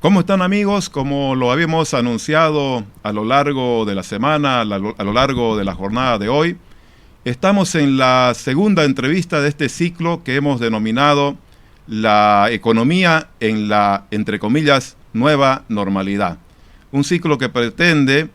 ¿Cómo están, amigos? Como lo habíamos anunciado a lo largo de la semana, a lo largo de la jornada de hoy, estamos en la segunda entrevista de este ciclo que hemos denominado La economía en la, entre comillas, nueva normalidad. Un ciclo que pretende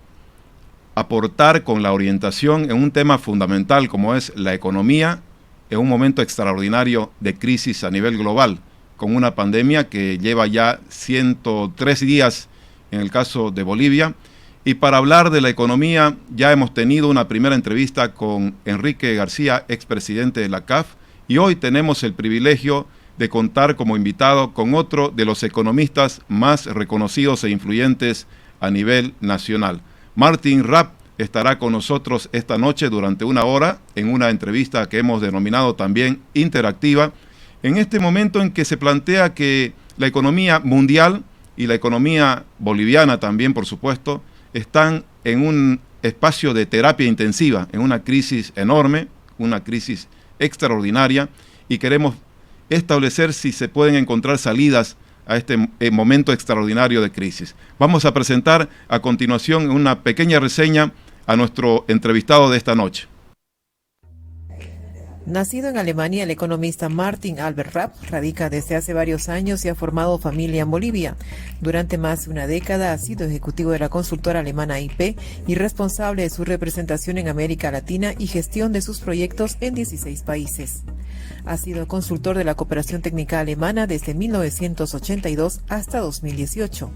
aportar con la orientación en un tema fundamental como es la economía en un momento extraordinario de crisis a nivel global, con una pandemia que lleva ya 103 días en el caso de Bolivia. Y para hablar de la economía ya hemos tenido una primera entrevista con Enrique García, expresidente de la CAF, y hoy tenemos el privilegio de contar como invitado con otro de los economistas más reconocidos e influyentes a nivel nacional. Martin Rapp estará con nosotros esta noche durante una hora en una entrevista que hemos denominado también interactiva, en este momento en que se plantea que la economía mundial y la economía boliviana también, por supuesto, están en un espacio de terapia intensiva, en una crisis enorme, una crisis extraordinaria, y queremos establecer si se pueden encontrar salidas a este momento extraordinario de crisis. Vamos a presentar a continuación una pequeña reseña a nuestro entrevistado de esta noche. Nacido en Alemania, el economista Martin Albert Rapp radica desde hace varios años y ha formado familia en Bolivia. Durante más de una década ha sido ejecutivo de la consultora alemana IP y responsable de su representación en América Latina y gestión de sus proyectos en 16 países. Ha sido consultor de la Cooperación Técnica Alemana desde 1982 hasta 2018.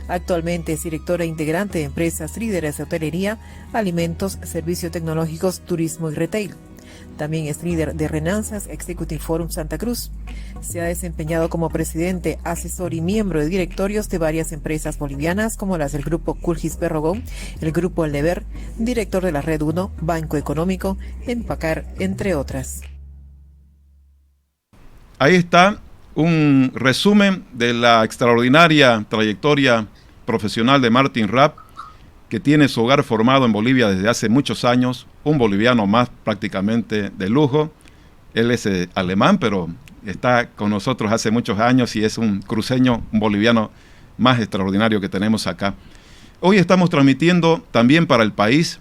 Actualmente es director e integrante de empresas líderes de hotelería, alimentos, servicios tecnológicos, turismo y retail. También es líder de Renaissance Executive Forum Santa Cruz. Se ha desempeñado como presidente, asesor y miembro de directorios de varias empresas bolivianas como las del Grupo Culgis Berrogón, el Grupo El Deber, director de la Red 1, Banco Económico, Empacar, entre otras. Ahí está un resumen de la extraordinaria trayectoria profesional de Martin Rapp, que tiene su hogar formado en Bolivia desde hace muchos años, un boliviano más prácticamente de lujo. Él es alemán, pero está con nosotros hace muchos años y es un cruceño, un boliviano más extraordinario que tenemos acá. Hoy estamos transmitiendo también para el país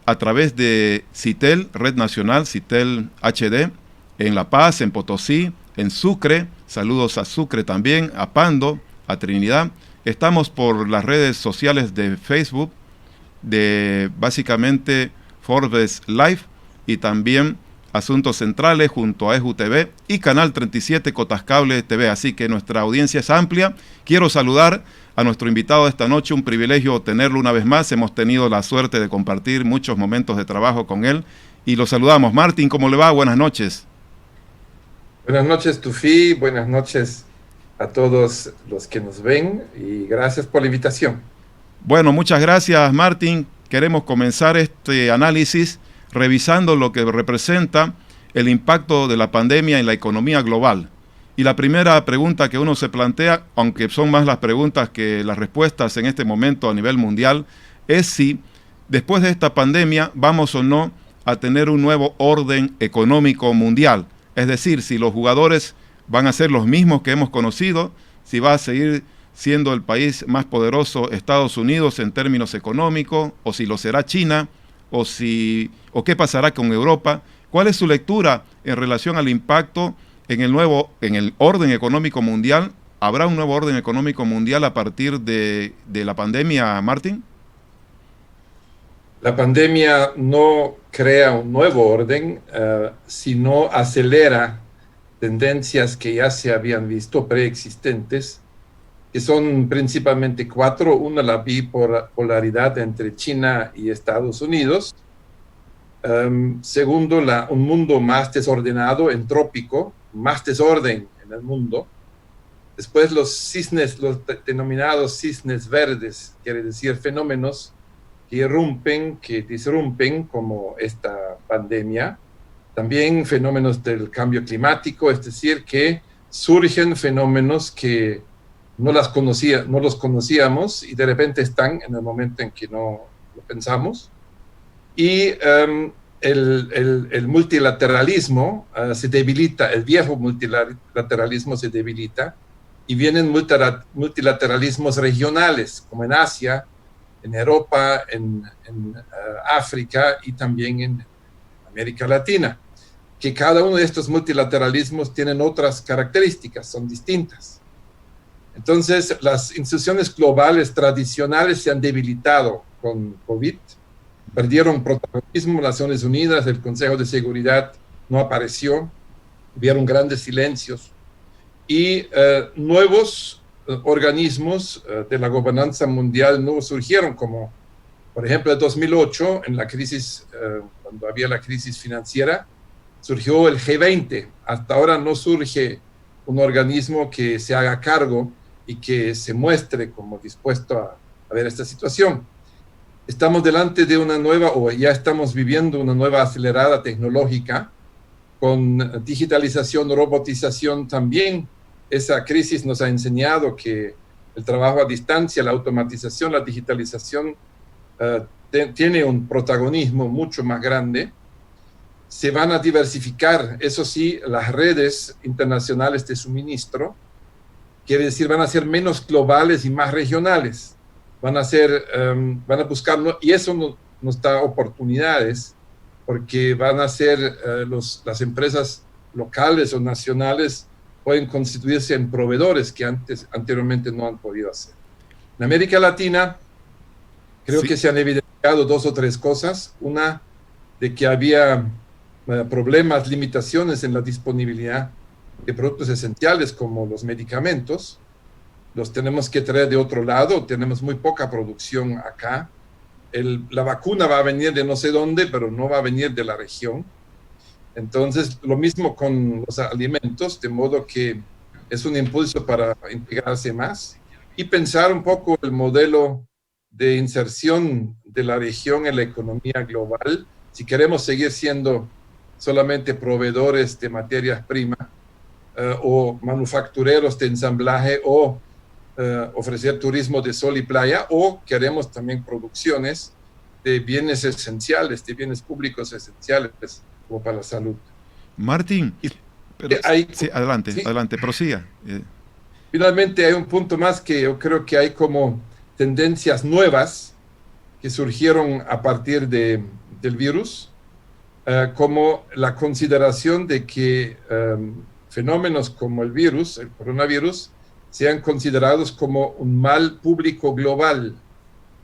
a través de Citel, Red Nacional, Citel HD, en La Paz, en Potosí, en Sucre. Saludos a Sucre también, a Pando, a Trinidad. Estamos por las redes sociales de Facebook, de básicamente Forbes Live y también Asuntos Centrales junto a EJU-TV y Canal 37 Cotascable TV. Así que nuestra audiencia es amplia. Quiero saludar a nuestro invitado de esta noche, un privilegio tenerlo una vez más. Hemos tenido la suerte de compartir muchos momentos de trabajo con él y lo saludamos. Martín, ¿cómo le va? Buenas noches. Buenas noches, Tufi. Buenas noches a todos los que nos ven y gracias por la invitación. Bueno, muchas gracias, Martín. Queremos comenzar este análisis revisando lo que representa el impacto de la pandemia en la economía global. Y la primera pregunta que uno se plantea, aunque son más las preguntas que las respuestas en este momento a nivel mundial, es si después de esta pandemia vamos o no a tener un nuevo orden económico mundial. Es decir, si los jugadores van a ser los mismos que hemos conocido, si va a seguir siendo el país más poderoso Estados Unidos en términos económicos, o si lo será China, o qué pasará con Europa. ¿Cuál es su lectura en relación al impacto en el orden económico mundial? ¿Habrá un nuevo orden económico mundial a partir de la pandemia, Martín? La pandemia no crea un nuevo orden, sino acelera tendencias que ya se habían visto preexistentes, que son principalmente 4. Una, la bipolaridad entre China y Estados Unidos. Segundo, un mundo más desordenado, entrópico, más desorden en el mundo. Después los cisnes, los denominados cisnes verdes, quiere decir fenómenos que irrumpen, que disrumpen, como esta pandemia. También fenómenos del cambio climático, es decir, que surgen fenómenos que no los conocíamos y de repente están en el momento en que no lo pensamos. Y el multilateralismo se debilita, el viejo multilateralismo se debilita y vienen multilateralismos regionales, como en Asia, en Europa, en África y también en América Latina, que cada uno de estos multilateralismos tienen otras características, son distintas. Entonces, las instituciones globales tradicionales se han debilitado con COVID, perdieron protagonismo, Naciones Unidas, el Consejo de Seguridad no apareció, hubieron grandes silencios, y nuevos organismos de la gobernanza mundial no surgieron, como por ejemplo en 2008, en la crisis, cuando había la crisis financiera, surgió el G20. Hasta ahora no surge un organismo que se haga cargo y que se muestre como dispuesto a ver esta situación. Estamos delante de una nueva, o ya estamos viviendo una nueva acelerada tecnológica, con digitalización, robotización también. Esa crisis nos ha enseñado que el trabajo a distancia, la automatización, la digitalización tiene un protagonismo mucho más grande. Se van a diversificar, eso sí, las redes internacionales de suministro, quiere decir, van a ser menos globales y más regionales. Van a buscar, y eso nos da oportunidades, porque van a ser las empresas locales o nacionales pueden constituirse en proveedores que anteriormente no han podido hacer. En América Latina, creo que se han evidenciado 2 o 3 cosas. Una, de que había problemas, limitaciones en la disponibilidad de productos esenciales como los medicamentos. Los tenemos que traer de otro lado, tenemos muy poca producción acá. La vacuna va a venir de no sé dónde, pero no va a venir de la región. Entonces, lo mismo con los alimentos, de modo que es un impulso para integrarse más y pensar un poco el modelo de inserción de la región en la economía global. Si queremos seguir siendo solamente proveedores de materias primas o manufactureros de ensamblaje o ofrecer turismo de sol y playa, o queremos también producciones de bienes esenciales, de bienes públicos esenciales, como para la salud. Martín, sí, adelante, prosiga. Finalmente hay un punto más que yo creo que hay como tendencias nuevas que surgieron a partir del virus, como la consideración de que fenómenos como el virus, el coronavirus, sean considerados como un mal público global.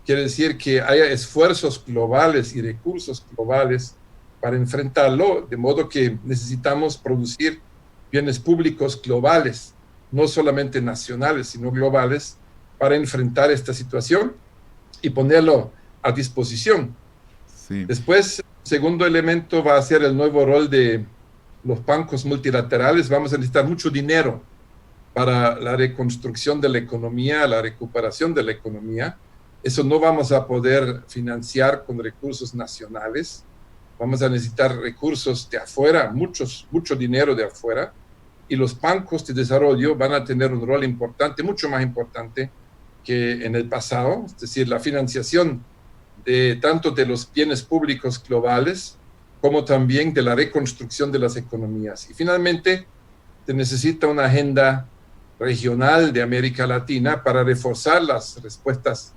Quiere decir que haya esfuerzos globales y recursos globales para enfrentarlo, de modo que necesitamos producir bienes públicos globales, no solamente nacionales, sino globales, para enfrentar esta situación y ponerlo a disposición. Sí. Después, el segundo elemento va a ser el nuevo rol de los bancos multilaterales. Vamos a necesitar mucho dinero para la reconstrucción de la economía, la recuperación de la economía. Eso no vamos a poder financiar con recursos nacionales. Vamos a necesitar recursos de afuera, mucho dinero de afuera, y los bancos de desarrollo van a tener un rol importante, mucho más importante que en el pasado, es decir, la financiación tanto de los bienes públicos globales como también de la reconstrucción de las economías. Y finalmente, se necesita una agenda regional de América Latina para reforzar las respuestas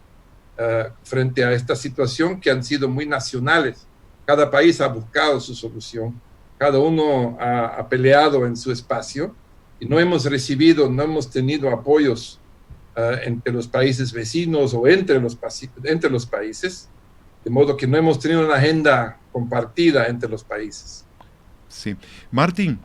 frente a esta situación, que han sido muy nacionales. Cada país ha buscado su solución, cada uno ha peleado en su espacio y no hemos tenido apoyos entre los países vecinos o entre los países, de modo que no hemos tenido una agenda compartida entre los países. Sí. Martín,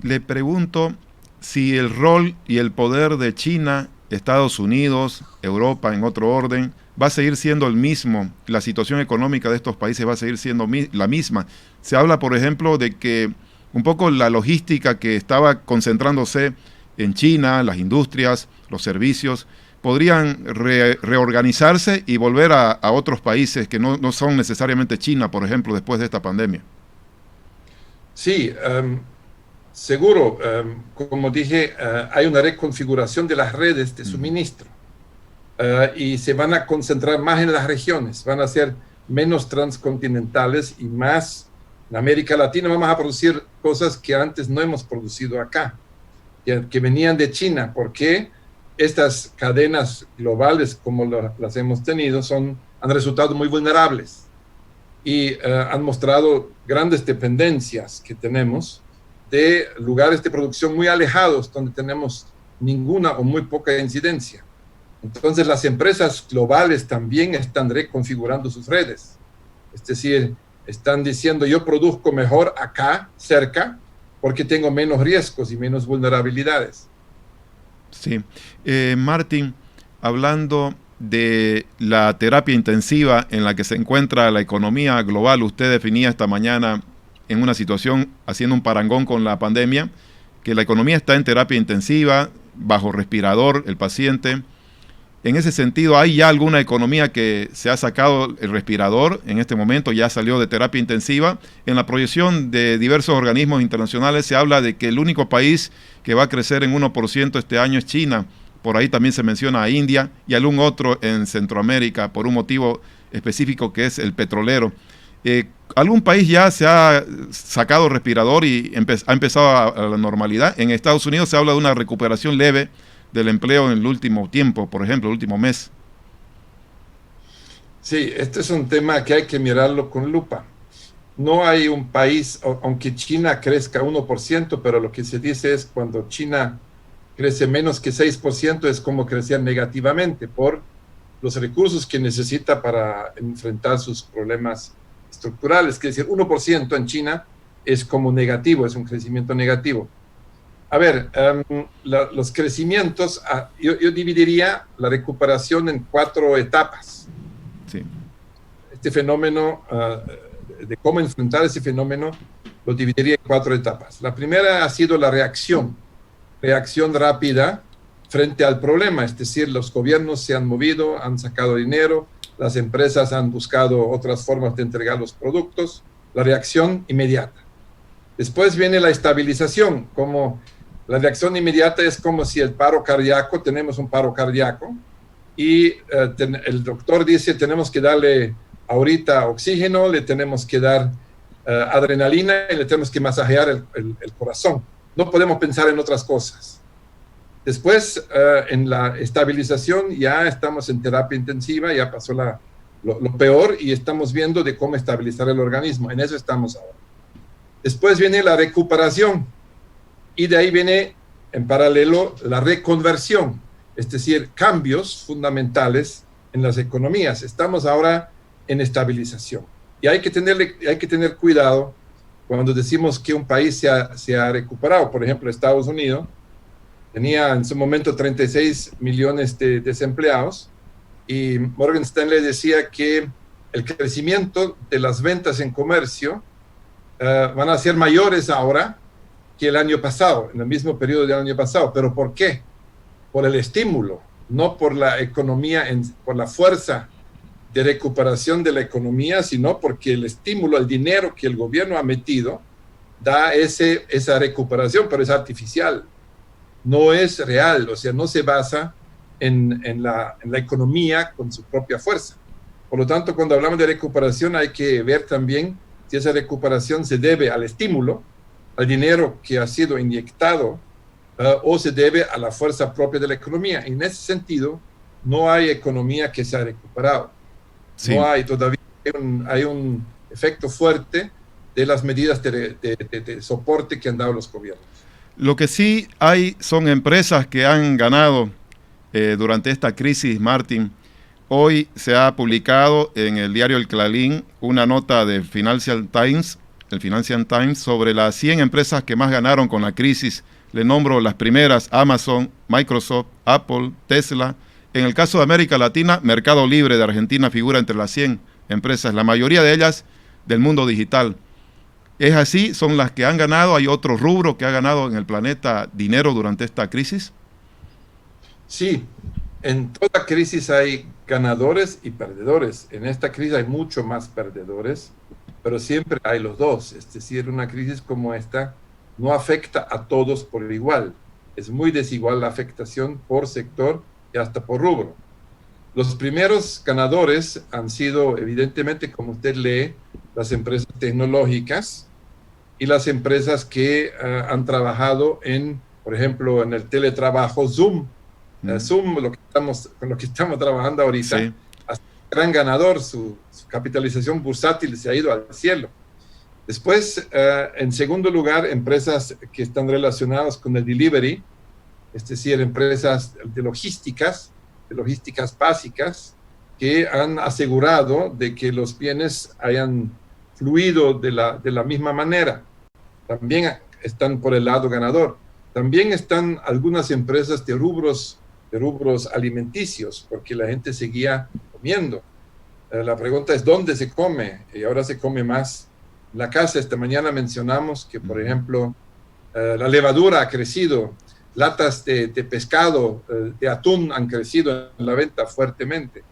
le pregunto si el rol y el poder de China, Estados Unidos, Europa en otro orden, va a seguir siendo el mismo, la situación económica de estos países va a seguir siendo la misma. Se habla, por ejemplo, de que un poco la logística que estaba concentrándose en China, las industrias, los servicios, podrían reorganizarse y volver a otros países que no son necesariamente China, por ejemplo, después de esta pandemia. Sí, seguro. Como dije, hay una reconfiguración de las redes de suministro y se van a concentrar más en las regiones, van a ser menos transcontinentales y más en América Latina. Vamos a producir cosas que antes no hemos producido acá, que venían de China, porque estas cadenas globales como las hemos tenido han resultado muy vulnerables y han mostrado grandes dependencias que tenemos de lugares de producción muy alejados donde tenemos ninguna o muy poca incidencia. Entonces las empresas globales también están reconfigurando sus redes. Es decir, están diciendo yo produzco mejor acá, cerca, porque tengo menos riesgos y menos vulnerabilidades. Sí. Martín, hablando de la terapia intensiva en la que se encuentra la economía global, usted definía esta mañana en una situación, haciendo un parangón con la pandemia, que la economía está en terapia intensiva, bajo respirador, el paciente. En ese sentido, ¿hay ya alguna economía que se ha sacado el respirador en este momento, ya salió de terapia intensiva? En la proyección de diversos organismos internacionales se habla de que el único país que va a crecer en 1% este año es China. Por ahí también se menciona a India y algún otro en Centroamérica por un motivo específico que es el petrolero. ¿Algún país ya se ha sacado respirador y ha empezado a la normalidad? En Estados Unidos se habla de una recuperación leve del empleo en el último tiempo, por ejemplo, el último mes. Sí, este es un tema que hay que mirarlo con lupa. No hay un país, aunque China crezca 1%, pero lo que se dice es cuando China crece menos que 6%, es como crecer negativamente por los recursos que necesita para enfrentar sus problemas estructurales. Es decir, 1% en China es como negativo, es un crecimiento negativo. A ver, los crecimientos, yo dividiría la recuperación en 4 etapas. Sí. Este fenómeno, de cómo enfrentar ese fenómeno, lo dividiría en 4 etapas. La primera ha sido la reacción rápida frente al problema, es decir, los gobiernos se han movido, han sacado dinero, las empresas han buscado otras formas de entregar los productos, la reacción inmediata. Después viene la estabilización, como la reacción inmediata es como si el paro cardíaco, tenemos un paro cardíaco y el doctor dice tenemos que darle ahorita oxígeno, le tenemos que dar adrenalina y le tenemos que masajear el corazón. No podemos pensar en otras cosas. Después, en la estabilización, ya estamos en terapia intensiva, ya pasó lo peor y estamos viendo de cómo estabilizar el organismo. En eso estamos ahora. Después viene la recuperación y de ahí viene en paralelo la reconversión, es decir, cambios fundamentales en las economías. Estamos ahora en estabilización y hay que tener cuidado cuando decimos que un país se ha recuperado. Por ejemplo, Estados Unidos tenía en su momento 36 millones de desempleados y Morgan Stanley decía que el crecimiento de las ventas en comercio van a ser mayores ahora que el año pasado, en el mismo periodo del año pasado. ¿Pero por qué? Por el estímulo, no por la economía, por la fuerza de recuperación de la economía, sino porque el estímulo, el dinero que el gobierno ha metido, da esa recuperación, pero es artificial, no es real, o sea, no se basa en la economía con su propia fuerza. Por lo tanto, cuando hablamos de recuperación hay que ver también si esa recuperación se debe al estímulo, al dinero que ha sido inyectado, o se debe a la fuerza propia de la economía. En ese sentido, no hay economía que se ha recuperado. Sí. No hay todavía, hay un efecto fuerte de las medidas de soporte que han dado los gobiernos. Lo que sí hay son empresas que han ganado durante esta crisis, Martín. Hoy se ha publicado en el diario El Clarín una nota de Financial Times, el Financial Times, sobre las 100 empresas que más ganaron con la crisis. Le nombro las primeras: Amazon, Microsoft, Apple, Tesla. En el caso de América Latina, Mercado Libre de Argentina figura entre las 100 empresas, la mayoría de ellas del mundo digital. ¿Es así? ¿Son las que han ganado? ¿Hay otro rubro que ha ganado en el planeta dinero durante esta crisis? Sí, en toda crisis hay ganadores y perdedores. En esta crisis hay mucho más perdedores, pero siempre hay los dos. Es decir, una crisis como esta no afecta a todos por igual. Es muy desigual la afectación por sector y hasta por rubro. Los primeros ganadores han sido, evidentemente, como usted lee, las empresas tecnológicas y las empresas que han trabajado por ejemplo, en el teletrabajo Zoom. Zoom, con lo que estamos trabajando ahorita, Sí. ha sido un gran ganador, su capitalización bursátil se ha ido al cielo. Después, en segundo lugar, empresas que están relacionadas con el delivery, es decir, empresas de logísticas básicas, que han asegurado de que los bienes hayan fluido de la misma manera. También están por el lado ganador. También están algunas empresas de rubros alimenticios, porque la gente seguía comiendo. La pregunta es, ¿dónde se come? Y ahora se come más en la casa. Esta mañana mencionamos que, por ejemplo, la levadura ha crecido, latas de pescado, de atún han crecido en la venta fuertemente.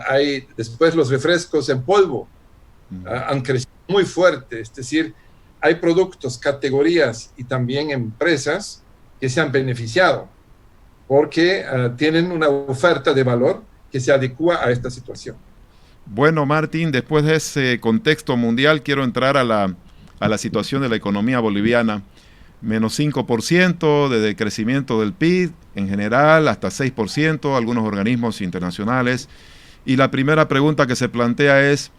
Hay después los refrescos en polvo, han crecido muy fuerte. Es decir, hay productos, categorías y también empresas que se han beneficiado porque tienen una oferta de valor que se adecua a esta situación. Bueno, Martín, después de ese contexto mundial, quiero entrar a la situación de la economía boliviana. Menos 5% de decrecimiento del PIB en general, hasta 6%, algunos organismos internacionales. Y la primera pregunta que se plantea es,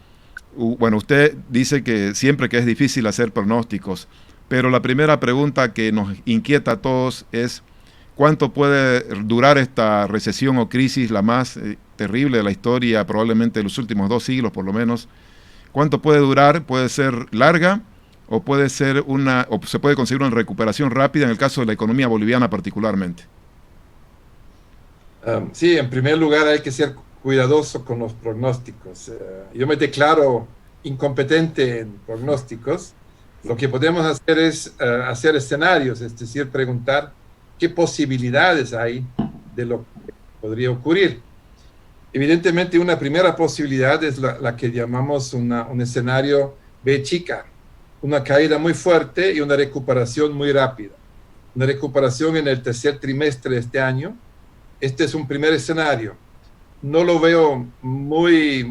bueno, usted dice que siempre que es difícil hacer pronósticos, pero la primera pregunta que nos inquieta a todos es, ¿cuánto puede durar esta recesión o crisis, la más terrible de la historia, probablemente de los últimos 2 siglos por lo menos? ¿Cuánto puede durar? ¿Puede ser larga o puede ser o se puede conseguir una recuperación rápida en el caso de la economía boliviana particularmente? Sí, en primer lugar hay que ser cuidadoso con los pronósticos. Yo me declaro incompetente en pronósticos. Lo que podemos hacer es hacer escenarios, es decir, preguntar qué posibilidades hay de lo que podría ocurrir. Evidentemente, una primera posibilidad es la que llamamos un escenario B chica, una caída muy fuerte y una recuperación muy rápida. Una recuperación en el tercer trimestre de este año. Este es un primer escenario. No lo veo muy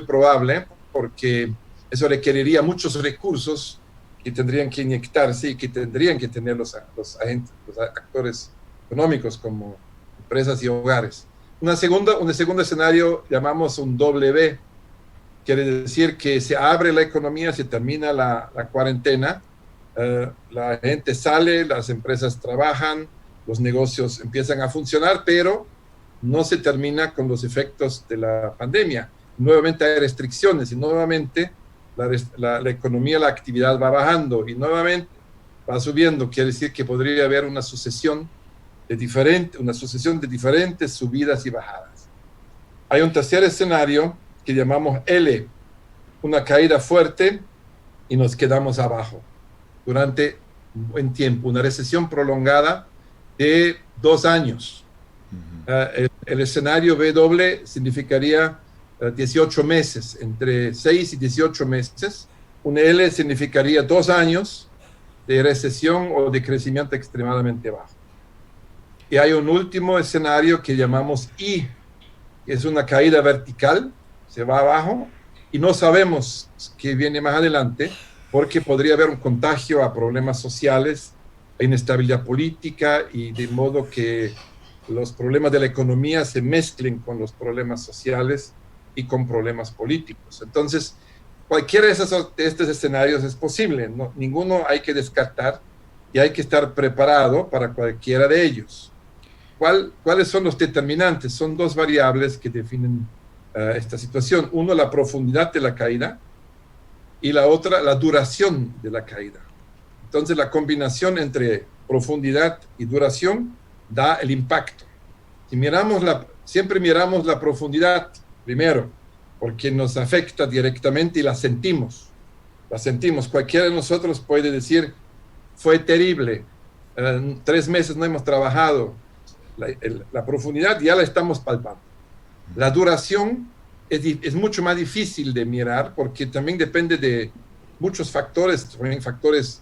probable, porque eso requeriría muchos recursos que tendrían que inyectarse y que tendrían que tener los actores económicos como empresas y hogares. Un segundo escenario llamamos un W, quiere decir que se abre la economía, se termina la cuarentena, la gente sale, las empresas trabajan, los negocios empiezan a funcionar, pero no se termina con los efectos de la pandemia. Nuevamente hay restricciones y nuevamente la economía, la actividad va bajando y nuevamente va subiendo. Quiere decir que podría haber una sucesión de diferentes subidas y bajadas. Hay un tercer escenario que llamamos L, una caída fuerte y nos quedamos abajo durante un buen tiempo, una recesión prolongada de 2 años. El escenario W significaría 18 meses, entre 6 y 18 meses. Un L significaría 2 años de recesión o de crecimiento extremadamente bajo. Y hay un último escenario que llamamos I, que es una caída vertical, se va abajo, y no sabemos qué viene más adelante, porque podría haber un contagio a problemas sociales, a inestabilidad política, y de modo que los problemas de la economía se mezclen con los problemas sociales y con problemas políticos. Entonces, cualquiera de estos escenarios es posible, ¿no? Ninguno hay que descartar y hay que estar preparado para cualquiera de ellos. ¿Cuáles son los determinantes? Son 2 variables que definen esta situación. Uno, la profundidad de la caída, y la otra, la duración de la caída. Entonces, la combinación entre profundidad y duración da el impacto. Siempre miramos la profundidad primero, porque nos afecta directamente y la sentimos. la sentimos. Cualquiera de nosotros puede decir, fue terrible, 3 meses no hemos trabajado. La profundidad ya la estamos palpando. La duración es mucho más difícil de mirar porque también depende de muchos factores, también factores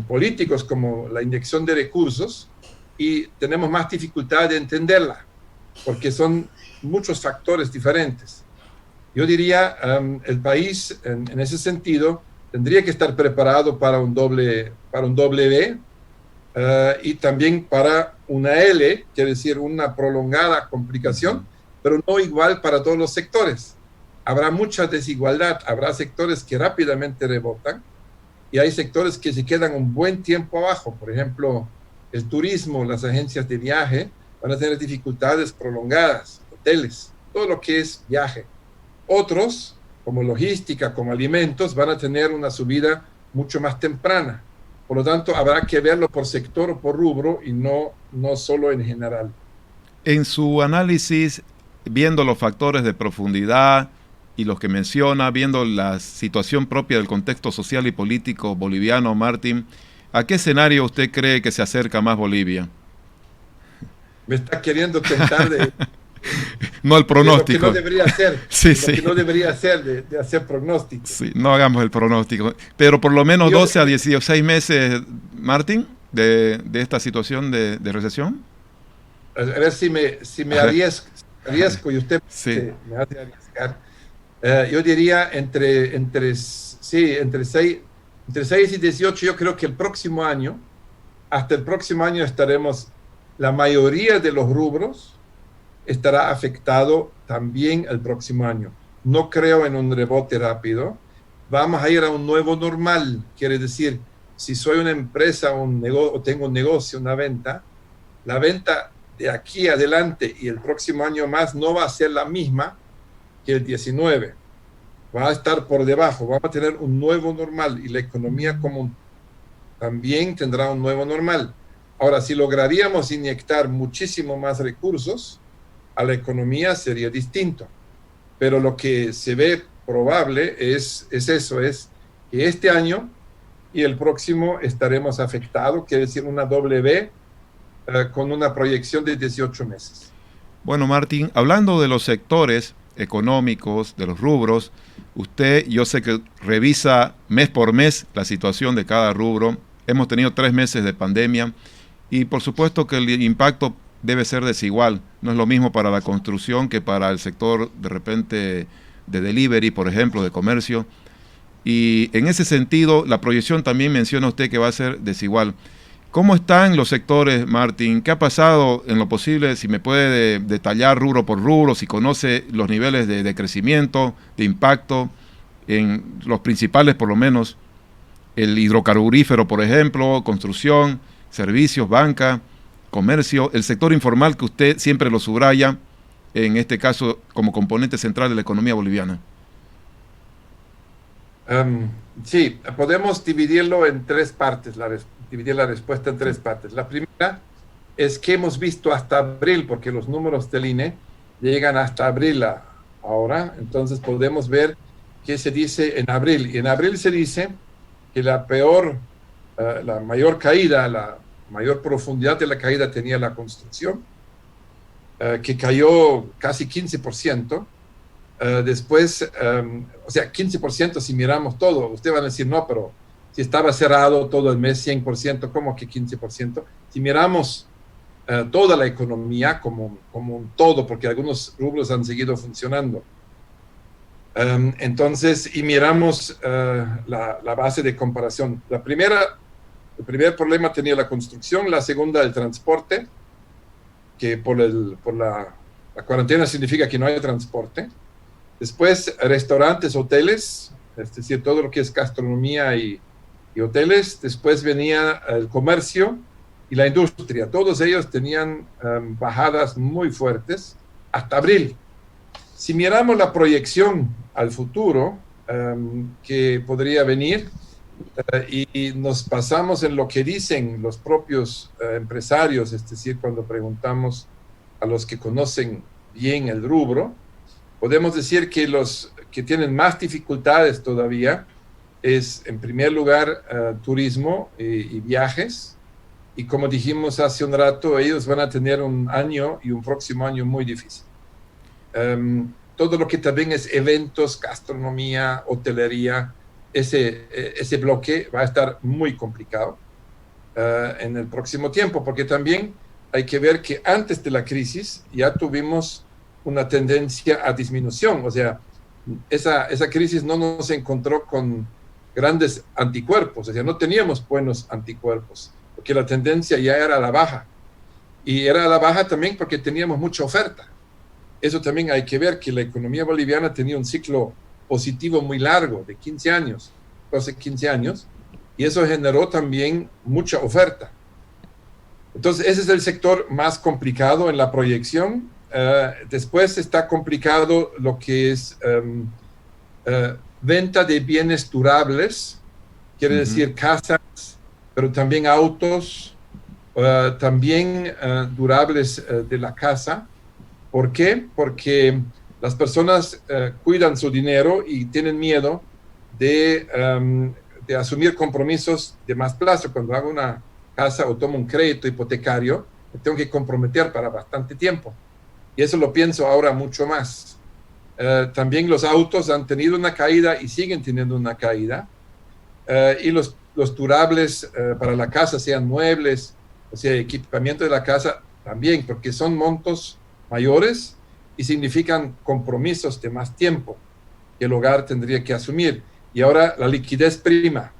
políticos como la inyección de recursos, y tenemos más dificultad de entenderla porque son muchos factores diferentes. Yo diría, el país en ese sentido tendría que estar preparado para un doble B, y también para una L, quiere decir una prolongada complicación, pero no igual para todos los sectores. Habrá mucha desigualdad, habrá sectores que rápidamente rebotan y hay sectores que se quedan un buen tiempo abajo. Por ejemplo, el turismo, las agencias de viaje van a tener dificultades prolongadas, hoteles, todo lo que es viaje. Otros, como logística, como alimentos, van a tener una subida mucho más temprana. Por lo tanto, habrá que verlo por sector o por rubro y no solo en general. En su análisis, viendo los factores de profundidad y los que menciona, viendo la situación propia del contexto social y político boliviano, Martín, ¿a qué escenario usted cree que se acerca más Bolivia? Me está queriendo tentar de... No el pronóstico. Lo que no debería hacer. Sí. Que no debería hacer de hacer pronósticos. Sí, no hagamos el pronóstico. Pero por lo menos 12 a 16 meses, Martín, de esta situación de recesión. A ver si me arriesgo y usted sí. me hace arriesgar. Yo diría entre 6 y 18, yo creo que hasta el próximo año estaremos, la mayoría de los rubros estará afectado también el próximo año. No creo en un rebote rápido. Vamos a ir a un nuevo normal. Quiere decir, si soy una empresa o tengo un negocio, una venta, la venta de aquí adelante y el próximo año más no va a ser la misma que el 19. Va a estar por debajo. Vamos a tener un nuevo normal y la economía común también tendrá un nuevo normal. Ahora, si lograríamos inyectar muchísimo más recursos a la economía sería distinto, pero lo que se ve probable es que este año y el próximo estaremos afectados, quiere decir una doble B, con una proyección de 18 meses. Bueno, Martín, hablando de los sectores económicos, de los rubros, usted, yo sé que revisa mes por mes la situación de cada rubro. Hemos tenido 3 meses de pandemia y por supuesto que el impacto debe ser desigual. No es lo mismo para la construcción que para el sector de repente de delivery, por ejemplo, de comercio. Y en ese sentido, la proyección también menciona usted que va a ser desigual. ¿Cómo están los sectores, Martín? ¿Qué ha pasado en lo posible? Si me puede detallar rubro por rubro, si conoce los niveles de crecimiento, de impacto, en los principales por lo menos, el hidrocarburífero, por ejemplo, construcción, servicios, banca, comercio, el sector informal que usted siempre lo subraya, en este caso como componente central de la economía boliviana. Sí, podemos dividirlo en 3 partes, dividir la respuesta en 3 partes. La primera es que hemos visto hasta abril, porque los números del INE llegan hasta abril ahora, entonces podemos ver qué se dice en abril. Y en abril se dice que la mayor caída, la mayor profundidad de la caída tenía la construcción, que cayó casi 15%. Después, o sea, 15% si miramos todo. Ustedes van a decir, no, pero si estaba cerrado todo el mes, 100%, ¿cómo que 15%? Si miramos toda la economía como un todo, porque algunos rubros han seguido funcionando. Entonces, y miramos la base de comparación. El primer problema tenía la construcción, la segunda el transporte, que por la cuarentena significa que no hay transporte. Después restaurantes, hoteles, es decir, todo lo que es gastronomía y hoteles. Después venía el comercio y la industria. Todos ellos tenían bajadas muy fuertes hasta abril. Si miramos la proyección al futuro que podría venir, y nos basamos en lo que dicen los propios empresarios, es decir, cuando preguntamos a los que conocen bien el rubro, podemos decir que los que tienen más dificultades todavía es, en primer lugar, turismo y viajes. Y como dijimos hace un rato, ellos van a tener un año y un próximo año muy difícil. Todo lo que también es eventos, gastronomía, hotelería, ese bloque va a estar muy complicado en el próximo tiempo, porque también hay que ver que antes de la crisis ya tuvimos una tendencia a disminución. O sea, esa crisis no nos encontró con grandes anticuerpos, o sea, no teníamos buenos anticuerpos, porque la tendencia ya era a la baja. Y era a la baja también porque teníamos mucha oferta. Eso también hay que ver, que la economía boliviana tenía un ciclo positivo muy largo, de 15 años, hace 15 años, y eso generó también mucha oferta. Entonces, ese es el sector más complicado en la proyección. Después está complicado lo que es venta de bienes durables, quiere decir casas, pero también autos, también durables de la casa. ¿Por qué? Porque las personas cuidan su dinero y tienen miedo de asumir compromisos de más plazo. Cuando hago una casa o tomo un crédito hipotecario, me tengo que comprometer para bastante tiempo. Y eso lo pienso ahora mucho más. También los autos han tenido una caída y siguen teniendo una caída. Y los durables para la casa, sean muebles, o sea, equipamiento de la casa, también, porque son montos mayores y significan compromisos de más tiempo que el hogar tendría que asumir. Y ahora la liquidez prima.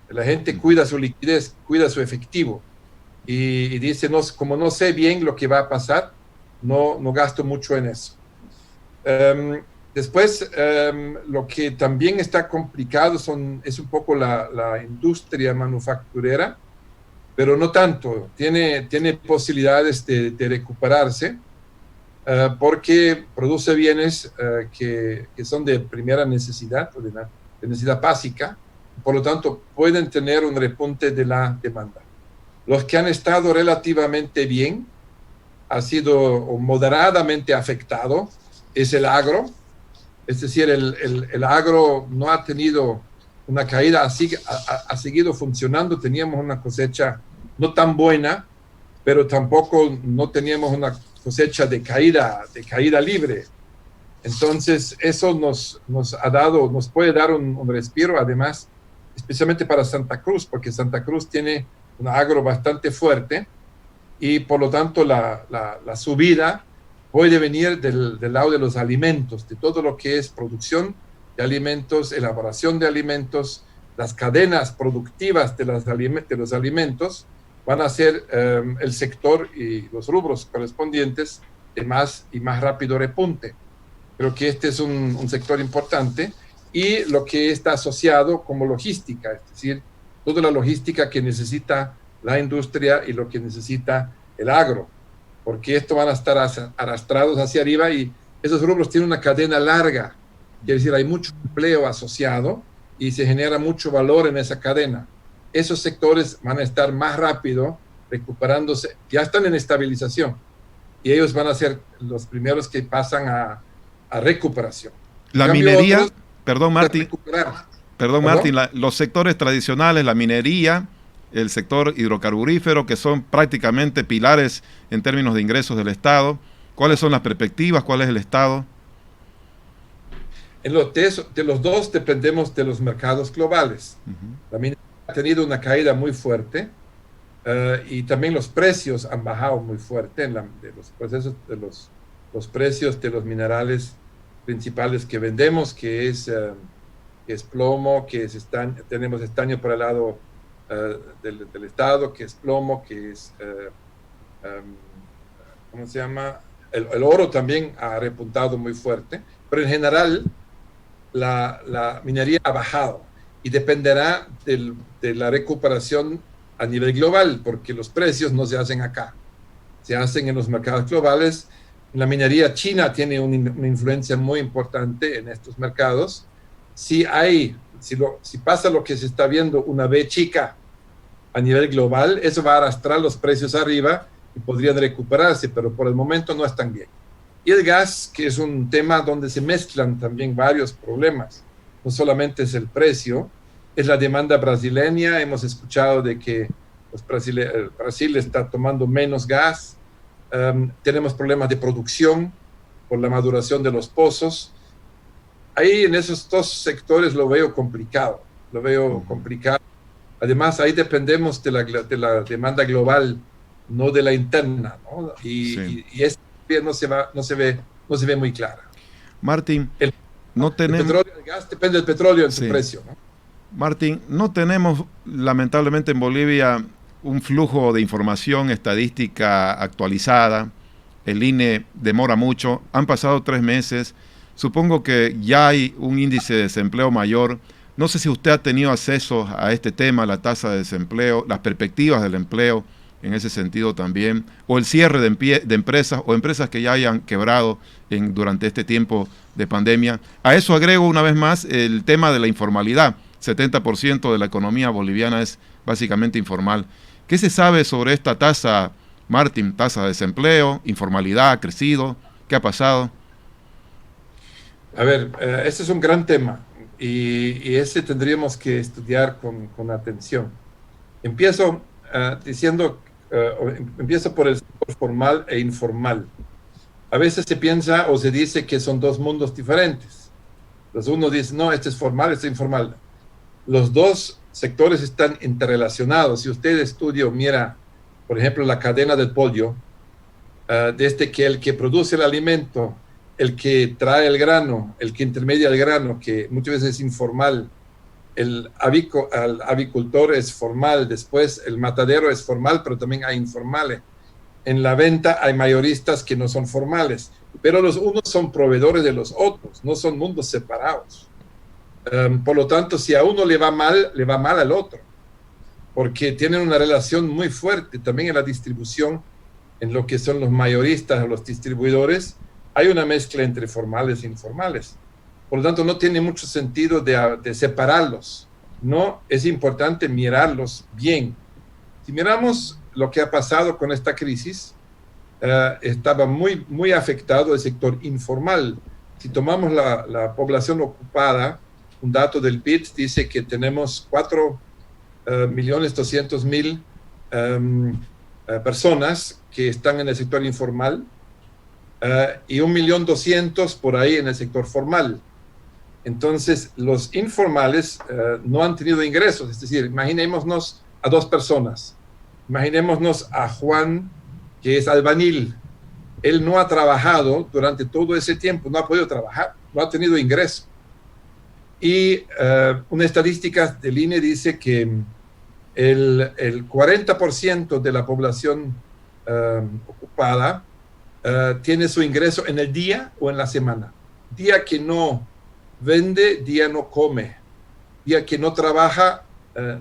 La gente cuida su liquidez, cuida su efectivo. Y dice, no, como no sé bien lo que va a pasar, no gasto mucho en eso. Después, lo que también está complicado es un poco la industria manufacturera, pero no tanto. Tiene posibilidades de recuperarse, porque produce bienes que son de primera necesidad, o de necesidad básica, por lo tanto pueden tener un repunte de la demanda. Los que han estado relativamente bien, ha sido moderadamente afectado, es el agro, es decir, el agro no ha tenido una caída, ha seguido funcionando. Teníamos una cosecha no tan buena, pero tampoco no teníamos una cosecha de caída libre. Entonces eso nos puede dar un respiro, además, especialmente para Santa Cruz, porque Santa Cruz tiene un agro bastante fuerte y por lo tanto la subida puede venir del lado de los alimentos, de todo lo que es producción de alimentos, elaboración de alimentos. Las cadenas productivas de los alimentos van a ser el sector y los rubros correspondientes de más y más rápido repunte. Creo que este es un sector importante, y lo que está asociado como logística, es decir, toda la logística que necesita la industria y lo que necesita el agro, porque esto van a estar arrastrados hacia arriba, y esos rubros tienen una cadena larga, quiere decir, hay mucho empleo asociado y se genera mucho valor en esa cadena. Esos sectores van a estar más rápido recuperándose, ya están en estabilización, y ellos van a ser los primeros que pasan a recuperación. La minería, perdón Martín, los sectores tradicionales, la minería, el sector hidrocarburífero, que son prácticamente pilares en términos de ingresos del Estado. ¿Cuáles son las perspectivas? ¿Cuál es el estado? De los dos dependemos de los mercados globales. La minería ha tenido una caída muy fuerte, y también los precios han bajado muy fuerte los precios de los minerales principales que vendemos, que es plomo, que es estaño. Tenemos estaño por el lado del Estado, que es plomo, que es ¿cómo se llama? El oro también ha repuntado muy fuerte, pero en general la minería ha bajado, y dependerá de la recuperación a nivel global, porque los precios no se hacen acá, se hacen en los mercados globales. La minería china tiene una influencia muy importante en estos mercados. Si pasa lo que se está viendo, una V chica a nivel global, eso va a arrastrar los precios arriba y podrían recuperarse, pero por el momento no están bien. Y el gas, que es un tema donde se mezclan también varios problemas. No solamente es el precio, es la demanda brasileña. Hemos escuchado de que Brasil está tomando menos gas. Tenemos problemas de producción por la maduración de los pozos. Ahí en esos dos sectores lo veo complicado. Además, ahí dependemos de la demanda global, no de la interna, ¿no? Y esto no se ve muy clara. Martín, El petróleo, el gas depende del petróleo en su precio, ¿no? Martín, no tenemos lamentablemente en Bolivia un flujo de información estadística actualizada. El INE demora mucho, han pasado 3 meses, supongo que ya hay un índice de desempleo mayor. No sé si usted ha tenido acceso a este tema, la tasa de desempleo, las perspectivas del empleo en ese sentido también, o el cierre de empresas o empresas que ya hayan quebrado durante este tiempo de pandemia. A eso agrego una vez más el tema de la informalidad. 70% de la economía boliviana es básicamente informal. ¿Qué se sabe sobre esta tasa, Martín? Tasa de desempleo, informalidad, ¿ha crecido? ¿Qué ha pasado? A ver, este es un gran tema y ese tendríamos que estudiar con atención. Empiezo por el sector formal e informal. A veces se piensa o se dice que son dos mundos diferentes. Uno dice, no, este es formal, este es informal. Los dos sectores están interrelacionados. Si usted estudia o mira, por ejemplo, la cadena del pollo, desde que el que produce el alimento, el que trae el grano, el que intermedia el grano, que muchas veces es informal, el avicultor es formal, después el matadero es formal, pero también hay informales. En la venta hay mayoristas que no son formales, pero los unos son proveedores de los otros, no son mundos separados. Por lo tanto, si a uno le va mal al otro, porque tienen una relación muy fuerte también en la distribución, en lo que son los mayoristas o los distribuidores. Hay una mezcla entre formales e informales. Por lo tanto, no tiene mucho sentido de separarlos. No, es importante mirarlos bien. Si miramos lo que ha pasado con esta crisis, estaba muy, muy afectado el sector informal. Si tomamos la población ocupada, un dato del BID dice que tenemos 4.200.000 personas que están en el sector informal y 1.200.000 por ahí en el sector formal. Entonces, los informales no han tenido ingresos. Es decir, imaginémonos a 2 personas. Imaginémonos a Juan, que es albañil. Él no ha trabajado durante todo ese tiempo, no ha podido trabajar, no ha tenido ingreso. Y una estadística del INE dice que el 40% de la población ocupada tiene su ingreso en el día o en la semana. Día que no vende, día no come. Día que no trabaja,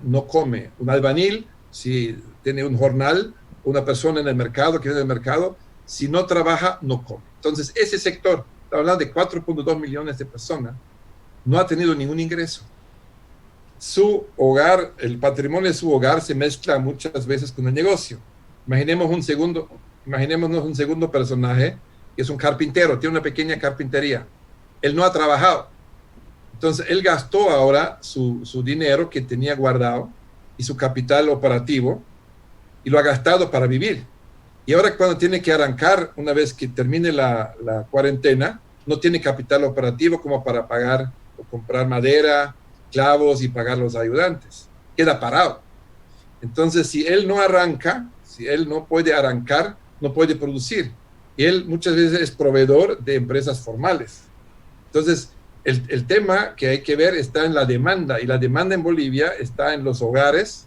no come. Un albañil, si tiene un jornal, una persona en el mercado, que viene del mercado, si no trabaja, no come. Entonces, ese sector, hablando de 4.2 millones de personas, no ha tenido ningún ingreso. Su hogar, el patrimonio de su hogar se mezcla muchas veces con el negocio. Imaginémonos un segundo personaje, que es un carpintero, tiene una pequeña carpintería. Él no ha trabajado. Entonces, él gastó ahora su dinero que tenía guardado y su capital operativo y lo ha gastado para vivir. Y ahora cuando tiene que arrancar, una vez que termine la cuarentena, no tiene capital operativo como para pagar o comprar madera, clavos y pagar los ayudantes. Queda parado. Entonces, si él no arranca, si él no puede arrancar, no puede producir. Y él muchas veces es proveedor de empresas formales. Entonces, el tema que hay que ver está en la demanda, y la demanda en Bolivia está en los hogares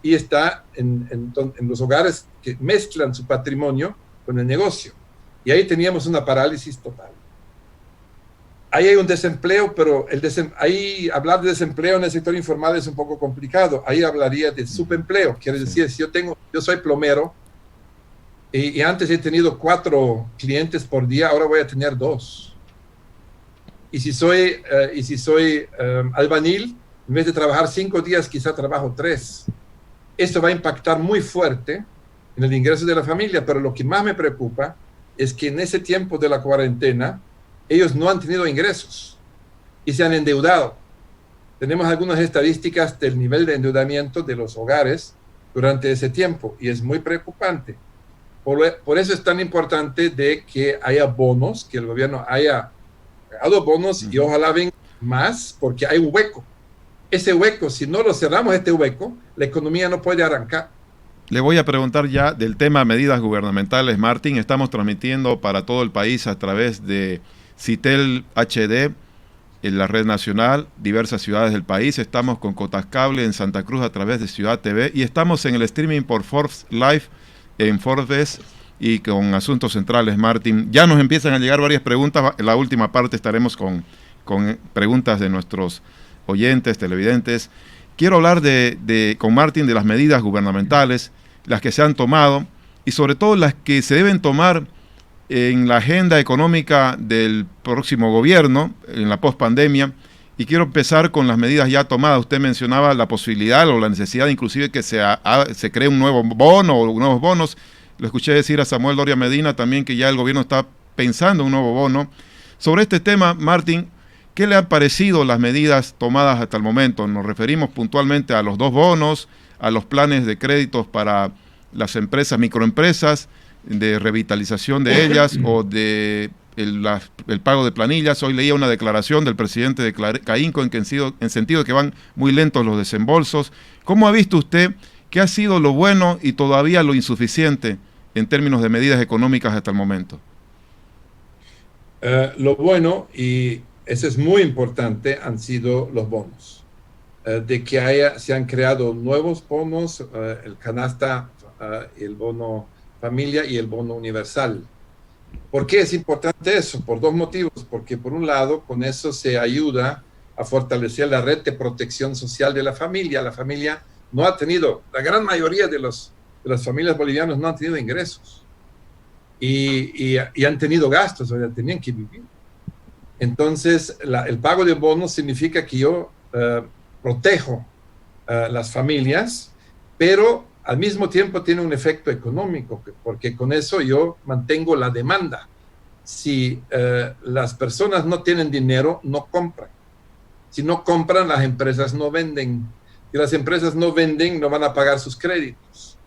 y está en los hogares que mezclan su patrimonio con el negocio. Y ahí teníamos una parálisis total. Ahí hay un desempleo, pero ahí hablar de desempleo en el sector informal es un poco complicado. Ahí hablaría de subempleo. Quiere decir, si yo soy plomero y antes he tenido 4 clientes por día, ahora voy a tener 2. Y si soy albañil, en vez de trabajar 5 días, quizá trabajo 3. Esto va a impactar muy fuerte en el ingreso de la familia, pero lo que más me preocupa es que en ese tiempo de la cuarentena, ellos no han tenido ingresos y se han endeudado. tenemos algunas estadísticas del nivel de endeudamiento de los hogares durante ese tiempo y es muy preocupante. Por eso es tan importante de que haya bonos, que el gobierno haya dado bonos y ojalá vengan más porque hay un hueco. Ese hueco, si no lo cerramos este hueco, la economía no puede arrancar. Le voy a preguntar ya del tema medidas gubernamentales, Martín. Estamos transmitiendo para todo el país a través de Citel HD, en la red nacional, diversas ciudades del país. Estamos con Cotas Cable en Santa Cruz a través de Ciudad TV y estamos en el streaming por Forbes Live en Forbes y con Asuntos Centrales, Martín. Ya nos empiezan a llegar varias preguntas. En la última parte estaremos con preguntas de nuestros oyentes, televidentes. Quiero hablar con Martín de las medidas gubernamentales, las que se han tomado y sobre todo las que se deben tomar en la agenda económica del próximo gobierno, en la pospandemia. Y quiero empezar con las medidas ya tomadas. Usted mencionaba la posibilidad o la necesidad inclusive que se cree un nuevo bono o nuevos bonos. Lo escuché decir a Samuel Doria Medina también que ya el gobierno está pensando en un nuevo bono. Sobre este tema, Martín, ¿qué le han parecido las medidas tomadas hasta el momento? Nos referimos puntualmente a los 2 bonos, a los planes de créditos para las empresas, microempresas, de revitalización de ellas o de el pago de planillas. Hoy leía una declaración del presidente de CAINCO en sentido de que van muy lentos los desembolsos. ¿Cómo ha visto usted qué ha sido lo bueno y todavía lo insuficiente en términos de medidas económicas hasta el momento? Lo bueno, y eso es muy importante, han sido los bonos. De que se han creado nuevos bonos, el canasta, el bono familia y el bono universal. ¿Por qué es importante eso? Por 2 motivos. Porque por un lado, con eso se ayuda a fortalecer la red de protección social de la familia. La familia no ha tenido, la gran mayoría de las familias bolivianas no han tenido ingresos y han tenido gastos, o sea, tenían que vivir. Entonces, el pago de bonos significa que yo protejo las familias, pero al mismo tiempo tiene un efecto económico, porque con eso yo mantengo la demanda. Si las personas no tienen dinero, no compran. Si no compran, las empresas no venden. Si las empresas no venden, no van a pagar sus créditos.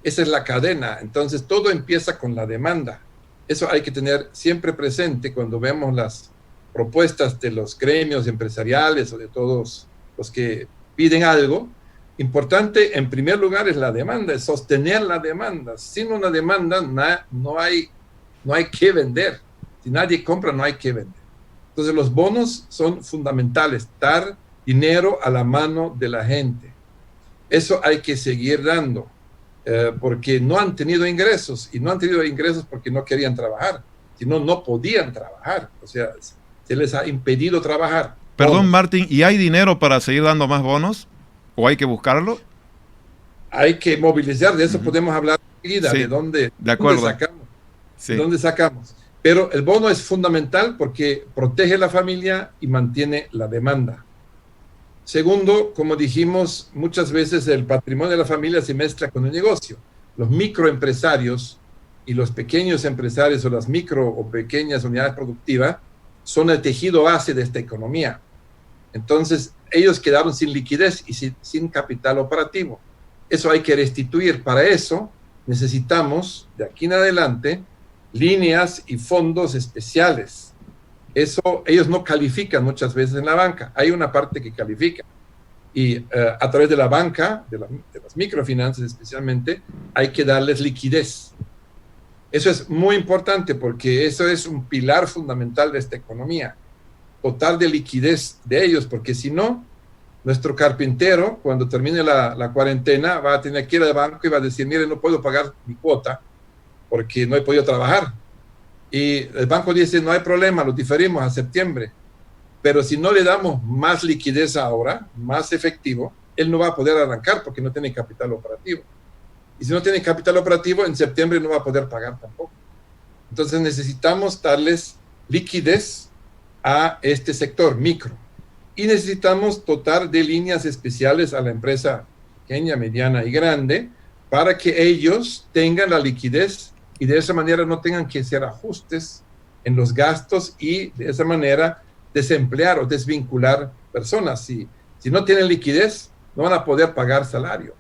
Esa es la cadena. Entonces, todo empieza con la demanda. Eso hay que tener siempre presente cuando vemos las propuestas de los gremios empresariales o de todos los que piden algo. Importante, en primer lugar, es la demanda, es sostener la demanda. Sin una demanda no hay que vender. Si nadie compra, no hay que vender. Entonces, los bonos son fundamentales, dar dinero a la mano de la gente. Eso hay que seguir dando, porque no han tenido ingresos, y no han tenido ingresos porque no querían trabajar, sino no podían trabajar. O sea, se les ha impedido trabajar. Perdón, Martín, ¿y hay dinero para seguir dando más bonos? ¿O hay que buscarlo? Hay que movilizar, de eso podemos hablar enseguida, sí, de dónde sacamos. Sí. ¿Dónde sacamos? Pero el bono es fundamental porque protege la familia y mantiene la demanda. Segundo, como dijimos, muchas veces el patrimonio de la familia se mezcla con el negocio. Los microempresarios y los pequeños empresarios o las micro o pequeñas unidades productivas son el tejido base de esta economía. Entonces, ellos quedaron sin liquidez y sin capital operativo. Eso hay que restituir. Para eso necesitamos, de aquí en adelante, líneas y fondos especiales. Eso ellos no califican muchas veces en la banca. Hay una parte que califica. Y a través de la banca, de las microfinanzas especialmente, hay que darles liquidez. Eso es muy importante porque eso es un pilar fundamental de esta economía. Dotar de liquidez de ellos, porque si no, nuestro carpintero, cuando termine la cuarentena, va a tener que ir al banco y va a decir, mire, no puedo pagar mi cuota porque no he podido trabajar. Y el banco dice, no hay problema, lo diferimos a septiembre. Pero si no le damos más liquidez ahora, más efectivo, él no va a poder arrancar porque no tiene capital operativo. Y si no tiene capital operativo, en septiembre no va a poder pagar tampoco. Entonces necesitamos darles liquidez a este sector micro. Y necesitamos dotar de líneas especiales a la empresa pequeña, mediana y grande para que ellos tengan la liquidez y de esa manera no tengan que hacer ajustes en los gastos y de esa manera desemplear o desvincular personas. Si Si no tienen liquidez, no van a poder pagar salario.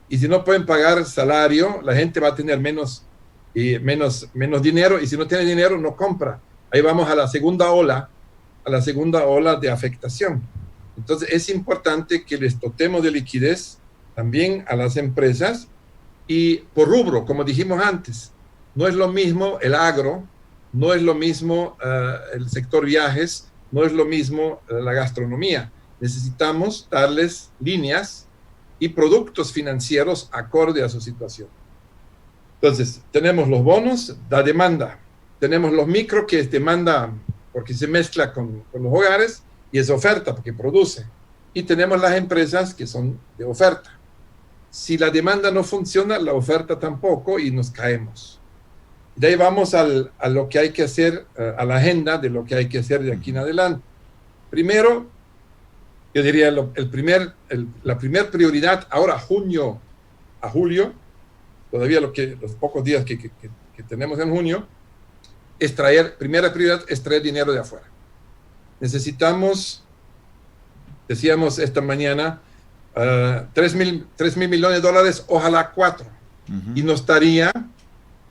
Y si no pueden pagar salario, la gente va a tener menos dinero, y si no tiene dinero, no compra. Ahí vamos a la segunda ola de afectación. Entonces es importante que les dotemos de liquidez también a las empresas, y por rubro, como dijimos antes. No es lo mismo el agro, no es lo mismo el sector viajes, no es lo mismo la gastronomía. Necesitamos darles líneas y productos financieros acorde a su situación. Entonces, tenemos los bonos, la demanda. Tenemos los micro, que es demanda porque se mezcla con los hogares, y es oferta porque produce. Y tenemos las empresas que son de oferta. Si la demanda no funciona, la oferta tampoco, y nos caemos. De ahí vamos a lo que hay que hacer, a la agenda de lo que hay que hacer de aquí en adelante. Primero, yo diría la primera prioridad, ahora a julio, todavía los pocos días que tenemos en junio, primera prioridad es traer dinero de afuera. Necesitamos, decíamos esta mañana, 3 mil millones de dólares, ojalá 4. Y nos estaría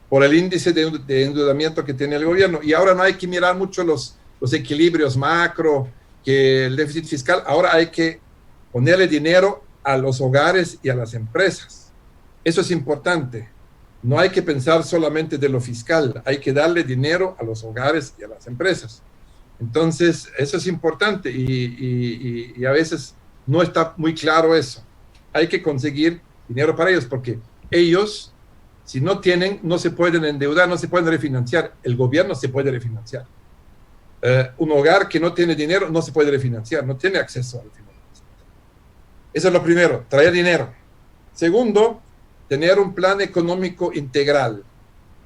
por el índice de endeudamiento que tiene el gobierno. Y ahora no hay que mirar mucho los equilibrios macro, que el déficit fiscal. Ahora hay que ponerle dinero a los hogares y a las empresas. Eso es importante. No hay que pensar solamente de lo fiscal, hay que darle dinero a los hogares y a las empresas. Entonces, eso es importante, y a veces no está muy claro eso. Hay que conseguir dinero para ellos, porque ellos, si no tienen, no se pueden endeudar, no se pueden refinanciar. El gobierno se puede refinanciar. Un hogar que no tiene dinero no se puede refinanciar, no tiene acceso al financiamiento. Eso es lo primero, traer dinero. Segundo, tener un plan económico integral.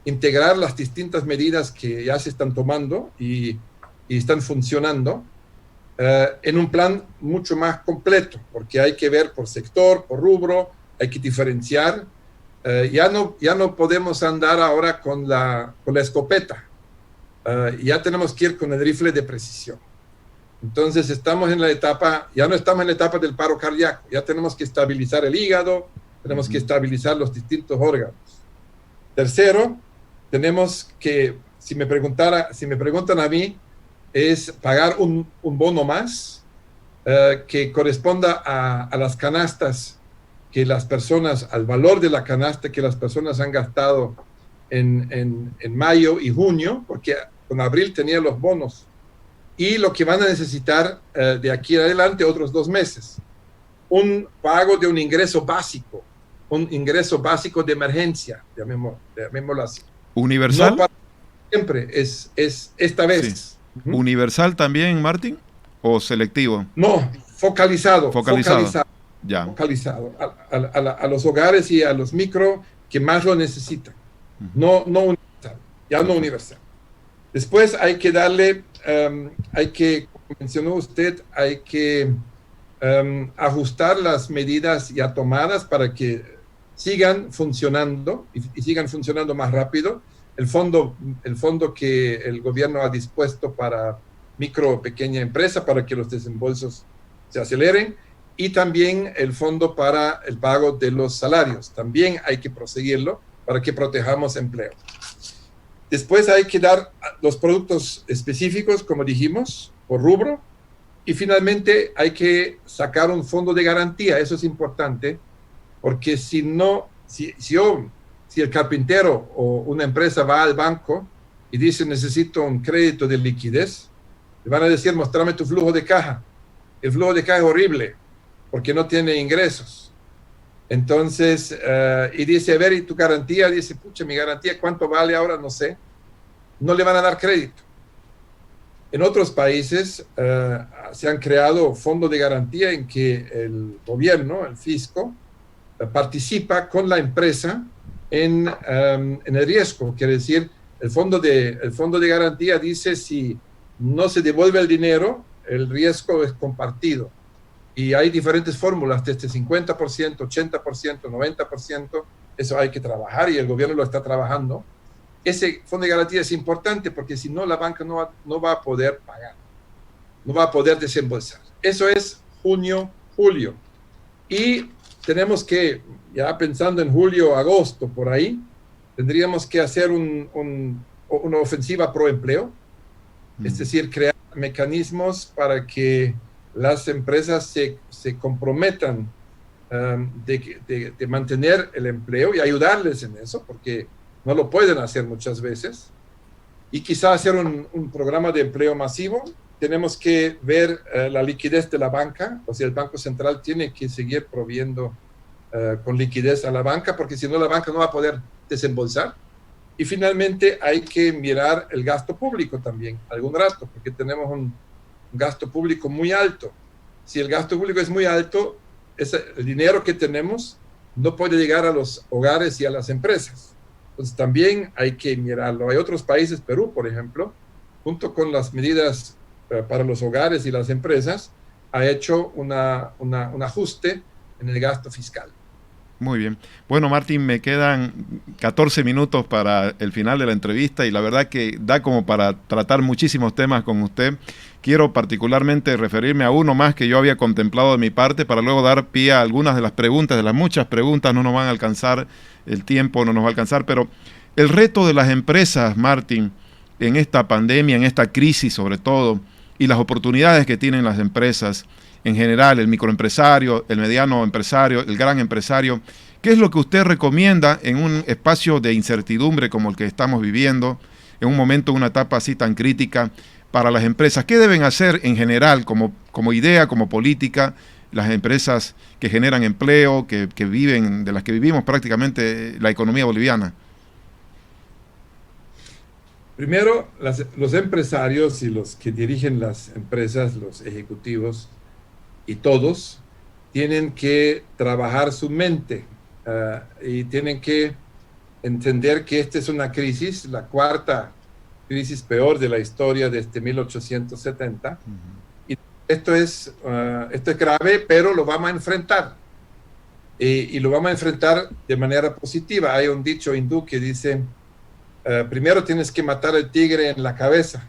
Integrar las distintas medidas que ya se están tomando y están funcionando en un plan mucho más completo, porque hay que ver por sector, por rubro, hay que diferenciar. Ya no podemos andar ahora con la escopeta. Ya tenemos que ir con el rifle de precisión. Entonces estamos en la etapa, ya no estamos en la etapa del paro cardíaco, ya tenemos que estabilizar el hígado, tenemos que estabilizar los distintos órganos. Tercero, tenemos que, si me preguntan a mí, es pagar un bono más que corresponda a las canastas que las personas, al valor de la canasta que las personas han gastado en mayo y junio, porque con abril tenían los bonos, y lo que van a necesitar de aquí en adelante otros 2 meses. Un pago de un ingreso básico de emergencia, llamémoslo así. ¿Universal? No para siempre, es esta vez. Sí. ¿Universal también, Martín? ¿O selectivo? No, focalizado. Ya. Focalizado a los hogares y a los micro que más lo necesitan. No universal, ya no universal. Después hay que darle, como mencionó usted, hay que ajustar las medidas ya tomadas para que sigan funcionando y sigan funcionando más rápido. El fondo que el gobierno ha dispuesto para micro o pequeña empresa, para que los desembolsos se aceleren, y también el fondo para el pago de los salarios. También hay que proseguirlo para que protejamos empleo. Después hay que dar los productos específicos, como dijimos, por rubro. Y finalmente hay que sacar un fondo de garantía. Eso es importante, porque si el carpintero o una empresa va al banco y dice necesito un crédito de liquidez, le van a decir, mostrame tu flujo de caja. El flujo de caja es horrible porque no tiene ingresos. Entonces, y dice, a ver, ¿y tu garantía? Dice, pucha, mi garantía, ¿cuánto vale ahora? No sé. No le van a dar crédito. En otros países se han creado fondos de garantía en que el gobierno, el fisco, participa con la empresa en el riesgo. Quiere decir, el fondo de garantía dice, si no se devuelve el dinero, el riesgo es compartido. Y hay diferentes fórmulas, desde 50%, 80%, 90%. Eso hay que trabajar y el gobierno lo está trabajando. Ese fondo de garantía es importante porque si no, la banca no va a poder pagar, no va a poder desembolsar. Eso es junio, julio. Y tenemos que, ya pensando en julio, agosto, por ahí, tendríamos que hacer una ofensiva pro empleo, es decir, crear mecanismos para que las empresas se comprometan de mantener el empleo y ayudarles en eso, porque no lo pueden hacer muchas veces. Y quizá hacer un programa de empleo masivo. Tenemos que ver la liquidez de la banca, o sea, el Banco Central tiene que seguir proviendo con liquidez a la banca, porque si no la banca no va a poder desembolsar. Y finalmente hay que mirar el gasto público también, algún rato, porque tenemos un gasto público muy alto. Si el gasto público es muy alto, el dinero que tenemos no puede llegar a los hogares y a las empresas. Entonces también hay que mirarlo. Hay otros países, Perú, por ejemplo, junto con las medidas para los hogares y las empresas, ha hecho un ajuste en el gasto fiscal. Muy bien. Bueno, Martín, me quedan 14 minutos para el final de la entrevista y la verdad que da como para tratar muchísimos temas con usted. Quiero particularmente referirme a uno más que yo había contemplado de mi parte para luego dar pie a algunas de las preguntas, de las muchas preguntas. No nos van a alcanzar, el tiempo no nos va a alcanzar, pero el reto de las empresas, Martín, en esta pandemia, en esta crisis sobre todo, y las oportunidades que tienen las empresas en general, el microempresario, el mediano empresario, el gran empresario. ¿Qué es lo que usted recomienda en un espacio de incertidumbre como el que estamos viviendo, en un momento, una etapa así tan crítica para las empresas? ¿Qué deben hacer en general como idea, como política, las empresas que generan empleo, que viven, de las que vivimos prácticamente la economía boliviana? Primero, los empresarios y los que dirigen las empresas, los ejecutivos, y todos tienen que trabajar su mente y tienen que entender que esta es una crisis, la cuarta crisis peor de la historia desde 1870. Y esto es grave, pero lo vamos a enfrentar. Y lo vamos a enfrentar de manera positiva. Hay un dicho hindú que dice, primero tienes que matar al tigre en la cabeza.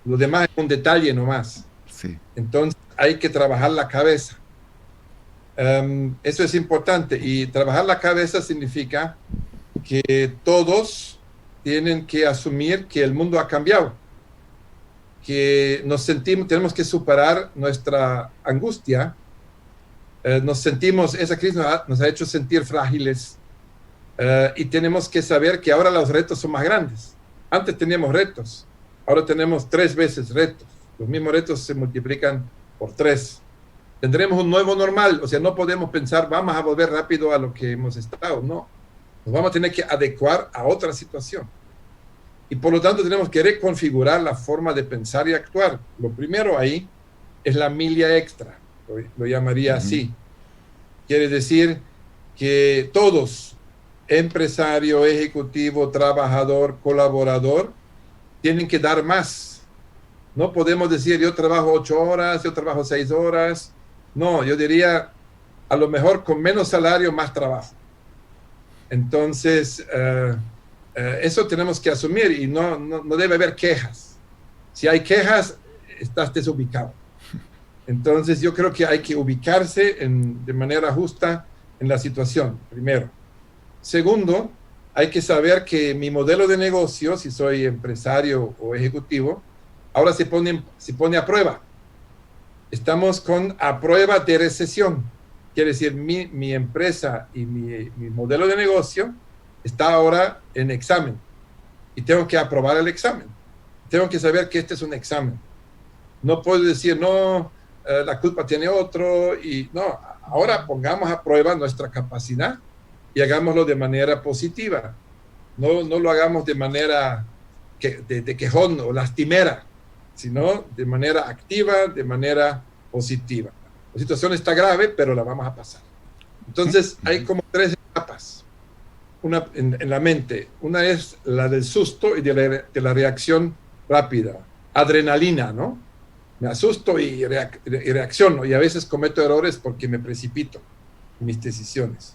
Lo demás es un detalle nomás. Sí. Entonces hay que trabajar la cabeza. Eso es importante. Y trabajar la cabeza significa que todos tienen que asumir que el mundo ha cambiado, que tenemos que superar nuestra angustia. Esa crisis nos ha hecho sentir frágiles y tenemos que saber que ahora los retos son más grandes. Antes teníamos retos, ahora tenemos 3 veces retos. Los mismos retos se multiplican por 3. Tendremos un nuevo normal, o sea, no podemos pensar, vamos a volver rápido a lo que hemos estado, no. Nos vamos a tener que adecuar a otra situación. Y por lo tanto tenemos que reconfigurar la forma de pensar y actuar. Lo primero ahí es la milla extra, lo llamaría así. Quiere decir que todos, empresario, ejecutivo, trabajador, colaborador, tienen que dar más. No podemos decir, yo trabajo 8 horas, yo trabajo 6 horas. No, yo diría, a lo mejor con menos salario, más trabajo. Entonces, eso tenemos que asumir y no debe haber quejas. Si hay quejas, estás desubicado. Entonces, yo creo que hay que ubicarse de manera justa en la situación, primero. Segundo, hay que saber que mi modelo de negocio, si soy empresario o ejecutivo, ahora se pone a prueba. Estamos a prueba de recesión. Quiere decir, mi empresa y mi modelo de negocio está ahora en examen. Y tengo que aprobar el examen. Tengo que saber que este es un examen. No puedo decir, no, la culpa tiene otro. Y no, ahora pongamos a prueba nuestra capacidad y hagámoslo de manera positiva. No lo hagamos de manera de quejón o lastimera, sino de manera activa, de manera positiva. La situación está grave, pero la vamos a pasar. Entonces, hay como 3 etapas en la mente. Una es la del susto y de la reacción rápida. Adrenalina, ¿no? Me asusto y reacciono. Y a veces cometo errores porque me precipito en mis decisiones.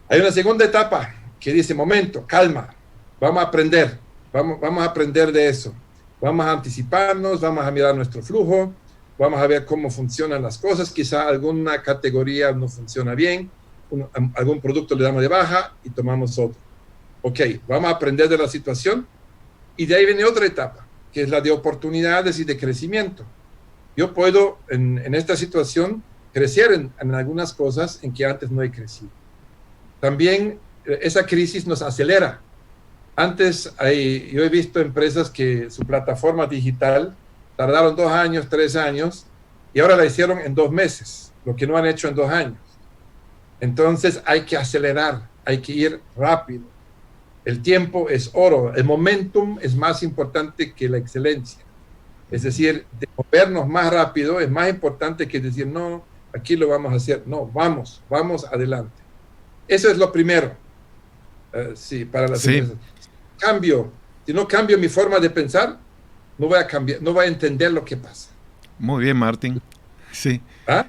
Hay una segunda etapa que dice, momento, calma, vamos a aprender. Vamos a aprender de eso. Vamos a anticiparnos, vamos a mirar nuestro flujo, vamos a ver cómo funcionan las cosas, quizá alguna categoría no funciona bien, algún producto le damos de baja y tomamos otro. Ok, vamos a aprender de la situación y de ahí viene otra etapa, que es la de oportunidades y de crecimiento. Yo puedo en esta situación crecer en algunas cosas en que antes no he crecido. También esa crisis nos acelera. Antes yo he visto empresas que su plataforma digital tardaron 2 años, 3 años, y ahora la hicieron en 2 meses, lo que no han hecho en 2 años. Entonces hay que acelerar, hay que ir rápido. El tiempo es oro, el momentum es más importante que la excelencia. Es decir, de movernos más rápido es más importante que decir, no, aquí lo vamos a hacer. No, vamos adelante. Eso es lo primero. Sí, para las empresas. Si no cambio mi forma de pensar, no voy a cambiar, no voy a entender lo que pasa. Muy bien, Martín. Sí. ¿Ah?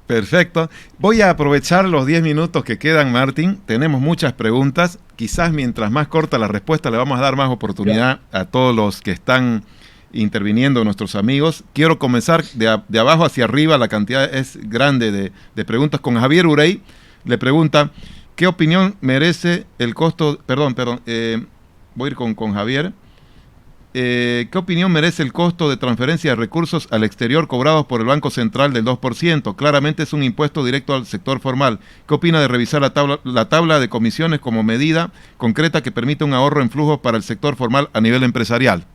Perfecto. Voy a aprovechar los 10 minutos que quedan, Martín. Tenemos muchas preguntas. Quizás mientras más corta la respuesta le vamos a dar más oportunidad a todos los que están interviniendo, nuestros amigos. Quiero comenzar de abajo hacia arriba. La cantidad es grande de preguntas. Con Javier Urey le pregunta, ¿qué opinión merece el costo? Voy a ir con Javier. ¿Qué opinión merece el costo de transferencia de recursos al exterior cobrados por el Banco Central del 2%? Claramente es un impuesto directo al sector formal. ¿Qué opina de revisar la tabla de comisiones como medida concreta que permite un ahorro en flujos para el sector formal a nivel empresarial?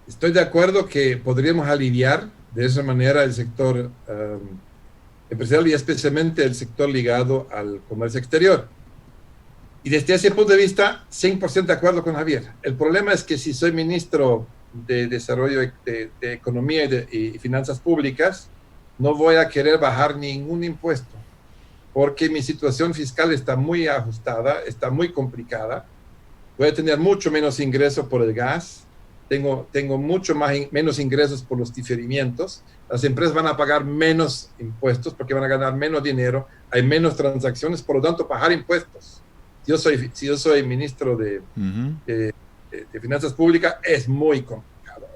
Estoy de acuerdo que podríamos aliviar de esa manera el sector empresarial y especialmente el sector ligado al comercio exterior. Y desde ese punto de vista, 100% de acuerdo con Javier. El problema es que si soy ministro de Desarrollo de Economía y Finanzas Públicas, no voy a querer bajar ningún impuesto, porque mi situación fiscal está muy ajustada, está muy complicada. Voy a tener mucho menos ingresos por el gas, tengo menos ingresos por los diferimientos. Las empresas van a pagar menos impuestos porque van a ganar menos dinero, hay menos transacciones, por lo tanto, bajar impuestos. Si yo soy ministro de Finanzas Públicas, es muy complicado.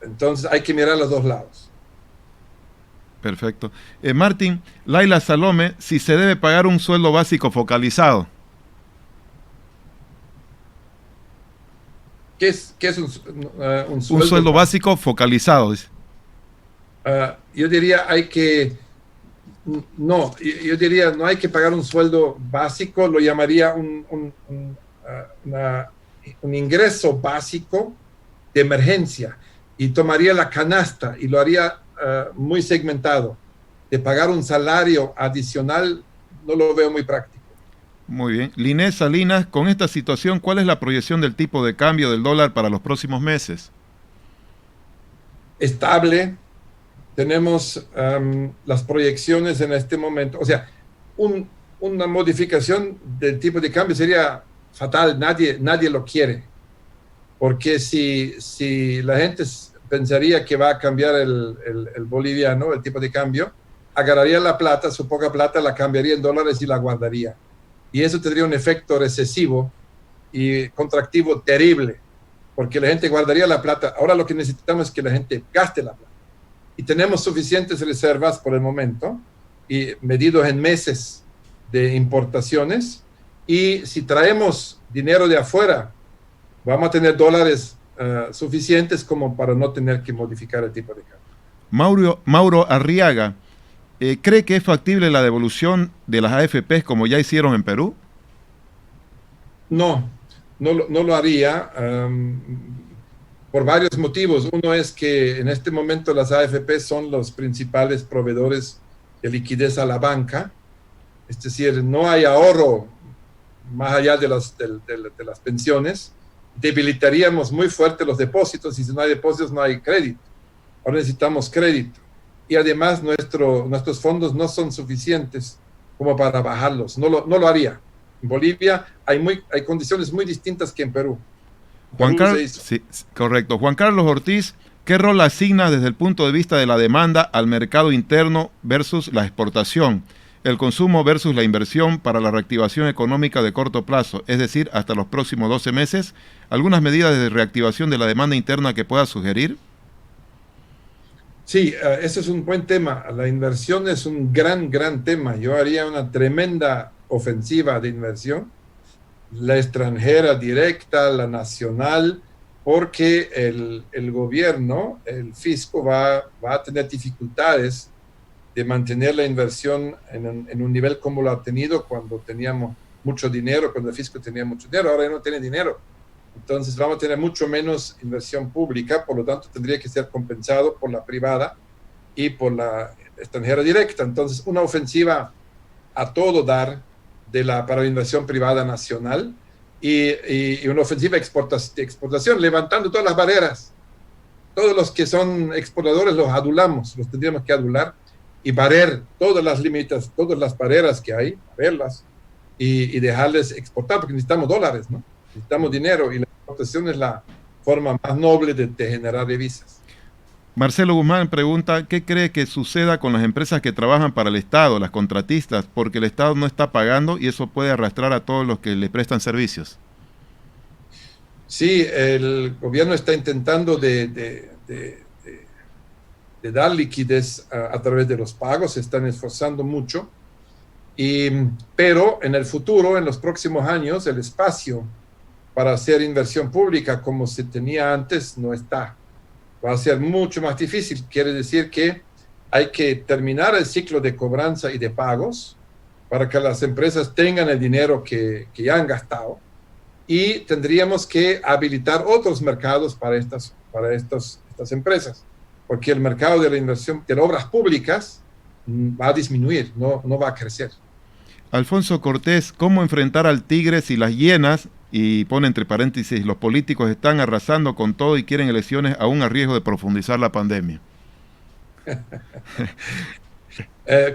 Entonces hay que mirar los dos lados. Perfecto. Martín, Laila Salome, si se debe pagar un sueldo básico focalizado. ¿Qué es un sueldo? Un sueldo básico focalizado. Yo diría no hay que pagar un sueldo básico, lo llamaría un ingreso básico de emergencia y tomaría la canasta y lo haría muy segmentado. De pagar un salario adicional no lo veo muy práctico. Muy bien. Linés Salinas, con esta situación, ¿cuál es la proyección del tipo de cambio del dólar para los próximos meses? Estable. Tenemos las proyecciones en este momento. O sea, una modificación del tipo de cambio sería fatal. Nadie lo quiere. Porque si la gente pensaría que va a cambiar el boliviano, el tipo de cambio, agarraría la plata, su poca plata, la cambiaría en dólares y la guardaría. Y eso tendría un efecto recesivo y contractivo terrible. Porque la gente guardaría la plata. Ahora lo que necesitamos es que la gente gaste la plata. Y tenemos suficientes reservas por el momento, y medidos en meses de importaciones, y si traemos dinero de afuera, vamos a tener dólares suficientes como para no tener que modificar el tipo de cambio. Mauro Arriaga, ¿cree que es factible la devolución de las AFPs como ya hicieron en Perú? No lo haría. Por varios motivos. Uno es que en este momento las AFP son los principales proveedores de liquidez a la banca. Es decir, no hay ahorro más allá de las pensiones. Debilitaríamos muy fuerte los depósitos y si no hay depósitos no hay crédito. Ahora necesitamos crédito. Y además nuestros fondos no son suficientes como para bajarlos. No lo haría. En Bolivia hay condiciones muy distintas que en Perú. Sí, correcto. Juan Carlos Ortiz, ¿qué rol asigna desde el punto de vista de la demanda al mercado interno versus la exportación? el consumo versus la inversión para la reactivación económica de corto plazo, es decir, hasta los próximos 12 meses. ¿Algunas medidas de reactivación de la demanda interna que pueda sugerir? Sí, ese es un buen tema. La inversión es un gran tema. Yo haría una tremenda ofensiva de inversión, la extranjera directa, la nacional, porque el gobierno, el fisco, va a tener dificultades de mantener la inversión en un nivel como lo ha tenido cuando teníamos mucho dinero, cuando el fisco tenía mucho dinero. Ahora ya no tiene dinero. Entonces vamos a tener mucho menos inversión pública, por lo tanto tendría que ser compensado por la privada y por la extranjera directa. Entonces una ofensiva a todo dar para la inversión privada nacional y una ofensiva de exportación, levantando todas las barreras. Todos los que son exportadores los adulamos, los tendríamos que adular y barrer todas las límites, todas las barreras que hay, barrerlas y dejarles exportar, porque necesitamos dólares, ¿no? Necesitamos dinero y la exportación es la forma más noble de generar divisas. Marcelo Guzmán pregunta, ¿qué cree que suceda con las empresas que trabajan para el Estado, las contratistas? Porque el Estado no está pagando y eso puede arrastrar a todos los que le prestan servicios. Sí, el gobierno está intentando de dar liquidez a través de los pagos, se están esforzando mucho, pero en el futuro, en los próximos años, el espacio para hacer inversión pública como se tenía antes no está. Va a ser mucho más difícil. Quiere decir que hay que terminar el ciclo de cobranza y de pagos para que las empresas tengan el dinero que ya han gastado, y tendríamos que habilitar otros mercados para estas empresas, porque el mercado de la inversión de obras públicas va a disminuir, no va a crecer. Alfonso Cortés, ¿cómo enfrentar al tigres y las hienas? Y pone entre paréntesis, los políticos están arrasando con todo y quieren elecciones aún a riesgo de profundizar la pandemia.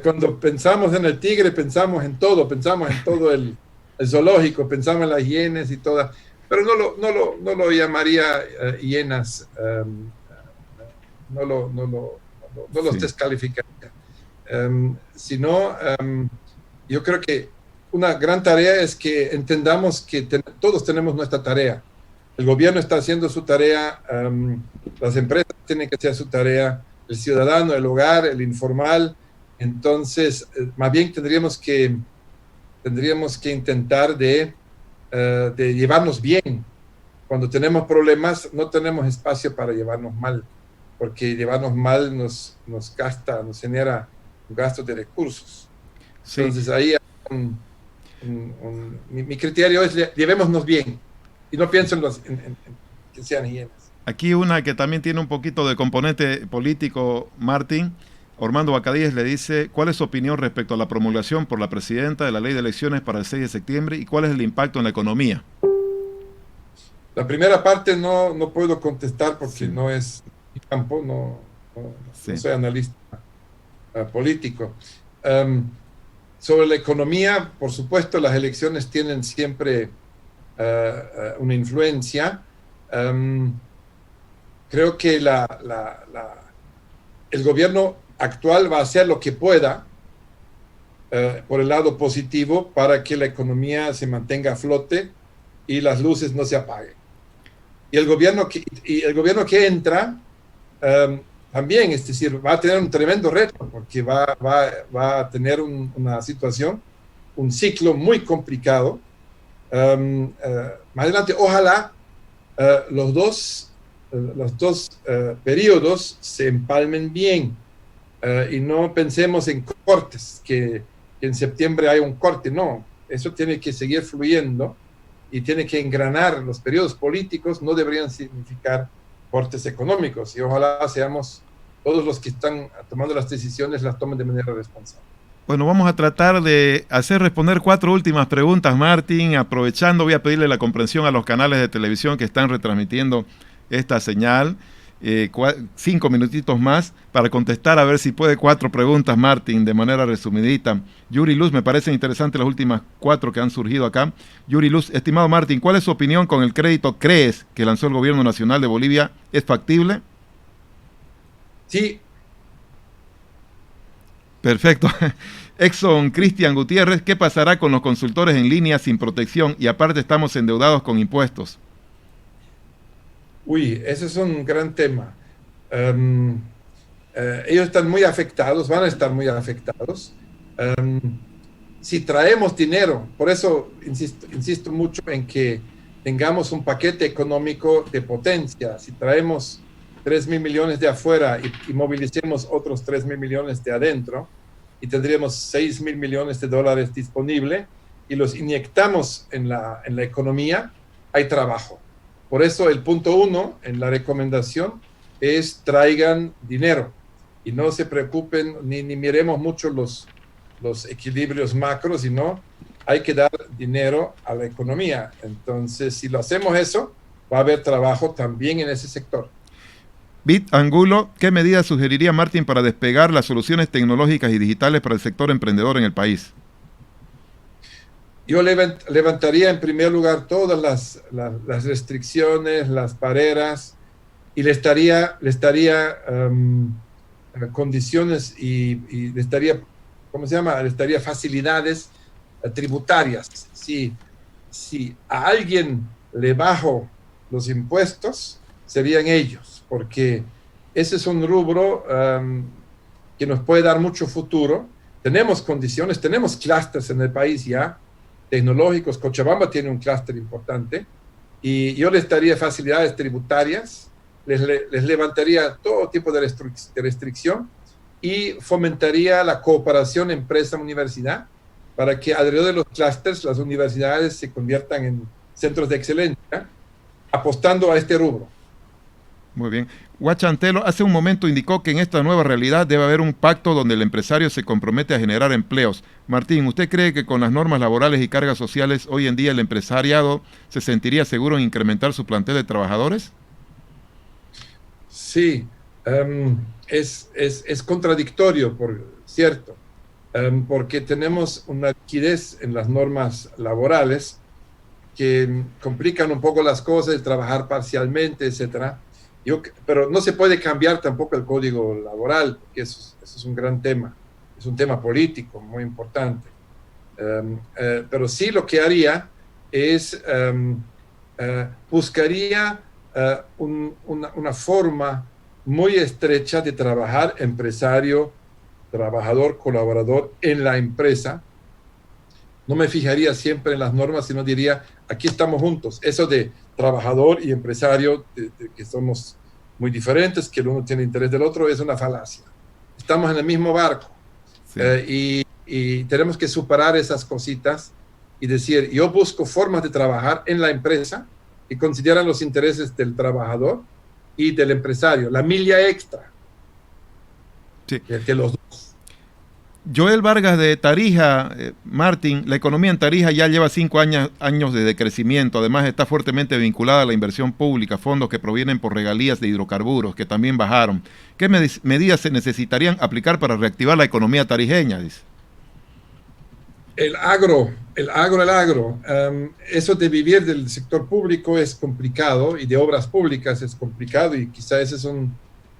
Cuando pensamos en el tigre, pensamos en todo el zoológico, pensamos en las hienas y todas, pero no lo llamaría hienas, no los descalificaría, sino yo creo que una gran tarea es que entendamos que todos tenemos nuestra tarea. El gobierno está haciendo su tarea, las empresas tienen que hacer su tarea, el ciudadano, el hogar, el informal. Entonces, más bien tendríamos que intentar de llevarnos bien. Cuando tenemos problemas, no tenemos espacio para llevarnos mal, porque llevarnos mal nos genera un gasto de recursos. Sí. Entonces, ahí mi criterio es llevémonos bien y no pienso en que sean hienas. Aquí una que también tiene un poquito de componente político, Martín. Ormando Bacadíes le dice, ¿cuál es su opinión respecto a la promulgación por la presidenta de la ley de elecciones para el 6 de septiembre y cuál es el impacto en la economía? La primera parte no puedo contestar porque sí, no es mi campo, no soy analista político. Sobre la economía, por supuesto, las elecciones tienen siempre una influencia. Creo que el gobierno actual va a hacer lo que pueda por el lado positivo para que la economía se mantenga a flote y las luces no se apaguen. Y el gobierno que entra también, es decir, va a tener un tremendo reto porque va a tener una situación, un ciclo muy complicado. Más adelante, ojalá los dos periodos se empalmen bien y no pensemos en cortes, que en septiembre hay un corte. No, eso tiene que seguir fluyendo y tiene que engranar. Los periodos políticos no deberían significar cortes económicos y ojalá seamos todos los que están tomando las decisiones las tomen de manera responsable. Bueno, vamos a tratar de hacer responder 4 últimas preguntas, Martín. Aprovechando, voy a pedirle la comprensión a los canales de televisión que están retransmitiendo esta señal. 5 minutitos más para contestar, a ver si puede 4 preguntas, Martín, de manera resumidita. Yuri Luz, me parecen interesantes las últimas 4 que han surgido acá. Yuri Luz, estimado Martín, ¿cuál es su opinión con el crédito CREES que lanzó el Gobierno Nacional de Bolivia? ¿Es factible? Sí. Perfecto. Exxon Cristian Gutiérrez, ¿qué pasará con los consultores en línea sin protección y aparte estamos endeudados con impuestos? Uy, ese es un gran tema. Ellos están muy afectados, van a estar muy afectados. Si traemos dinero, por eso insisto mucho en que tengamos un paquete económico de potencia. Si traemos 3.000 millones de afuera y movilicemos otros 3.000 millones de adentro, y tendríamos 6.000 millones de dólares disponibles y los inyectamos en la economía, hay trabajo. Por eso el punto 1 en la recomendación es traigan dinero y no se preocupen ni miremos mucho los equilibrios macros, sino hay que dar dinero a la economía. Entonces, si lo hacemos eso, va a haber trabajo también en ese sector. Bit Angulo, ¿qué medidas sugeriría Martín para despegar las soluciones tecnológicas y digitales para el sector emprendedor en el país? Yo levantaría en primer lugar todas las restricciones, las barreras, y le estaría condiciones y le estaría, ¿cómo se llama? Le estaría facilidades tributarias. Si a alguien le bajo los impuestos, serían ellos, porque ese es un rubro que nos puede dar mucho futuro. Tenemos condiciones, tenemos clústeres en el país ya, tecnológicos. Cochabamba tiene un clúster importante, y yo les daría facilidades tributarias, les levantaría todo tipo de restricción y fomentaría la cooperación empresa-universidad para que alrededor de los clústeres las universidades se conviertan en centros de excelencia, apostando a este rubro. Muy bien. Guachantelo hace un momento indicó que en esta nueva realidad debe haber un pacto donde el empresario se compromete a generar empleos. Martín, ¿usted cree que con las normas laborales y cargas sociales hoy en día el empresariado se sentiría seguro en incrementar su plantel de trabajadores? Sí, es contradictorio, por cierto, porque tenemos una rigidez en las normas laborales que complican un poco las cosas, trabajar parcialmente, etcétera. Pero no se puede cambiar tampoco el código laboral, porque eso es un gran tema, es un tema político muy importante. Pero sí lo que haría es buscaría una forma muy estrecha de trabajar empresario, trabajador, colaborador en la empresa. No me fijaría siempre en las normas, sino diría, aquí estamos juntos. Eso de trabajador y empresario, que somos muy diferentes, que el uno tiene interés del otro, es una falacia. Estamos en el mismo barco. Sí. Y tenemos que superar esas cositas y decir, yo busco formas de trabajar en la empresa que consideran los intereses del trabajador y del empresario, la milla extra, sí, de los dos. Joel Vargas de Tarija, Martín, la economía en Tarija ya lleva 5 años de decrecimiento, además está fuertemente vinculada a la inversión pública, fondos que provienen por regalías de hidrocarburos, que también bajaron. ¿Qué medidas se necesitarían aplicar para reactivar la economía tarijeña? Dice. El agro. Eso de vivir del sector público es complicado y de obras públicas es complicado, y quizá ese es uno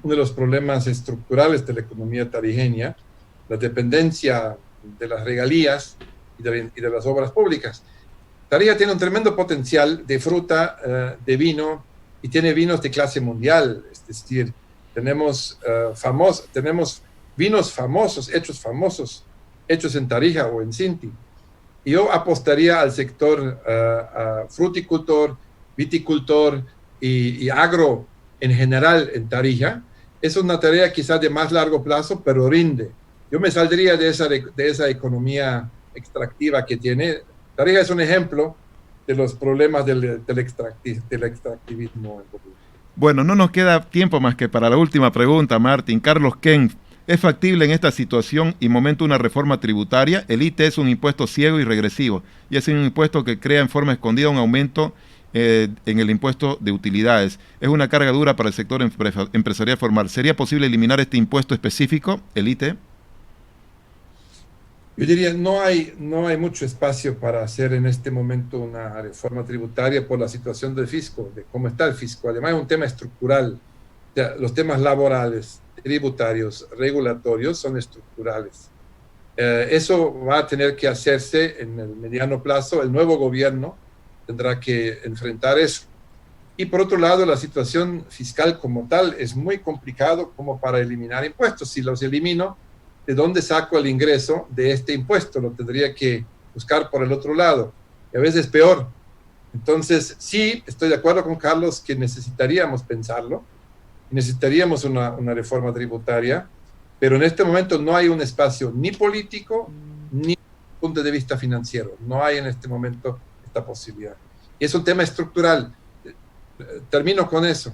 de los problemas estructurales de la economía tarijeña, la dependencia de las regalías y de las obras públicas. Tarija tiene un tremendo potencial de fruta, de vino, y tiene vinos de clase mundial. Es decir, tenemos vinos famosos, hechos en Tarija o en Sinti. Y yo apostaría al sector fruticultor, viticultor y agro en general en Tarija. Es una tarea quizás de más largo plazo, pero rinde. Yo me saldría de esa economía extractiva que tiene. Tarija es un ejemplo de los problemas del extractivismo. Bueno, no nos queda tiempo más que para la última pregunta, Martín. Carlos Ken, ¿es factible en esta situación y momento una reforma tributaria? El IT es un impuesto ciego y regresivo, y es un impuesto que crea en forma escondida un aumento en el impuesto de utilidades. Es una carga dura para el sector empresarial formal. ¿Sería posible eliminar este impuesto específico, el IT? Yo diría, no hay mucho espacio para hacer en este momento una reforma tributaria por la situación del fisco, de cómo está el fisco. Además, es un tema estructural. O sea, los temas laborales, tributarios, regulatorios son estructurales. Eso va a tener que hacerse en el mediano plazo. El nuevo gobierno tendrá que enfrentar eso. Y por otro lado, la situación fiscal como tal es muy complicado como para eliminar impuestos. Si los elimino, ¿de dónde saco el ingreso de este impuesto? Lo tendría que buscar por el otro lado. Y a veces peor. Entonces, sí, estoy de acuerdo con Carlos que necesitaríamos pensarlo. Necesitaríamos una reforma tributaria, pero en este momento no hay un espacio ni político ni punto de vista financiero. No hay en este momento esta posibilidad. Y es un tema estructural. Termino con eso.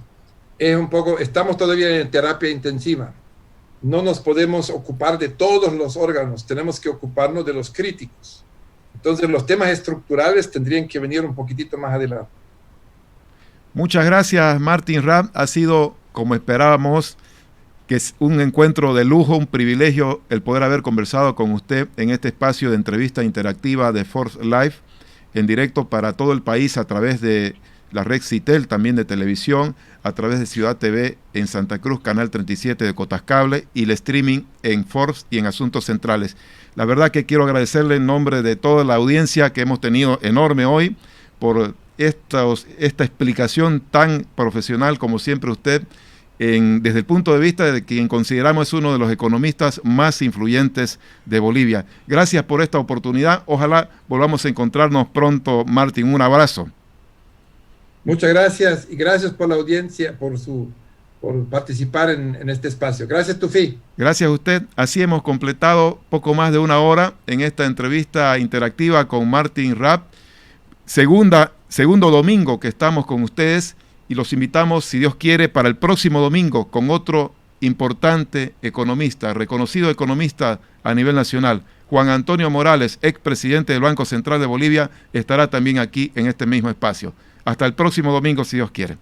Estamos todavía en terapia intensiva. No nos podemos ocupar de todos los órganos, tenemos que ocuparnos de los críticos. Entonces los temas estructurales tendrían que venir un poquitito más adelante. Muchas gracias, Martin Rapp. Ha sido, como esperábamos, que es un encuentro de lujo, un privilegio el poder haber conversado con usted en este espacio de entrevista interactiva de Forbes Live, en directo para todo el país a través de la red Citel, también de televisión, a través de Ciudad TV en Santa Cruz, Canal 37 de Cotas Cable, y el streaming en Forbes y en Asuntos Centrales. La verdad que quiero agradecerle en nombre de toda la audiencia que hemos tenido enorme hoy por esta explicación tan profesional como siempre usted, desde el punto de vista de quien consideramos es uno de los economistas más influyentes de Bolivia. Gracias por esta oportunidad. Ojalá volvamos a encontrarnos pronto, Martín. Un abrazo. Muchas gracias y gracias por la audiencia, por participar en este espacio. Gracias, Tufi. Gracias a usted. Así hemos completado poco más de una hora en esta entrevista interactiva con Martin Rapp. Segundo domingo que estamos con ustedes y los invitamos, si Dios quiere, para el próximo domingo con otro importante economista, reconocido economista a nivel nacional. Juan Antonio Morales, expresidente del Banco Central de Bolivia, estará también aquí en este mismo espacio. Hasta el próximo domingo, si Dios quiere.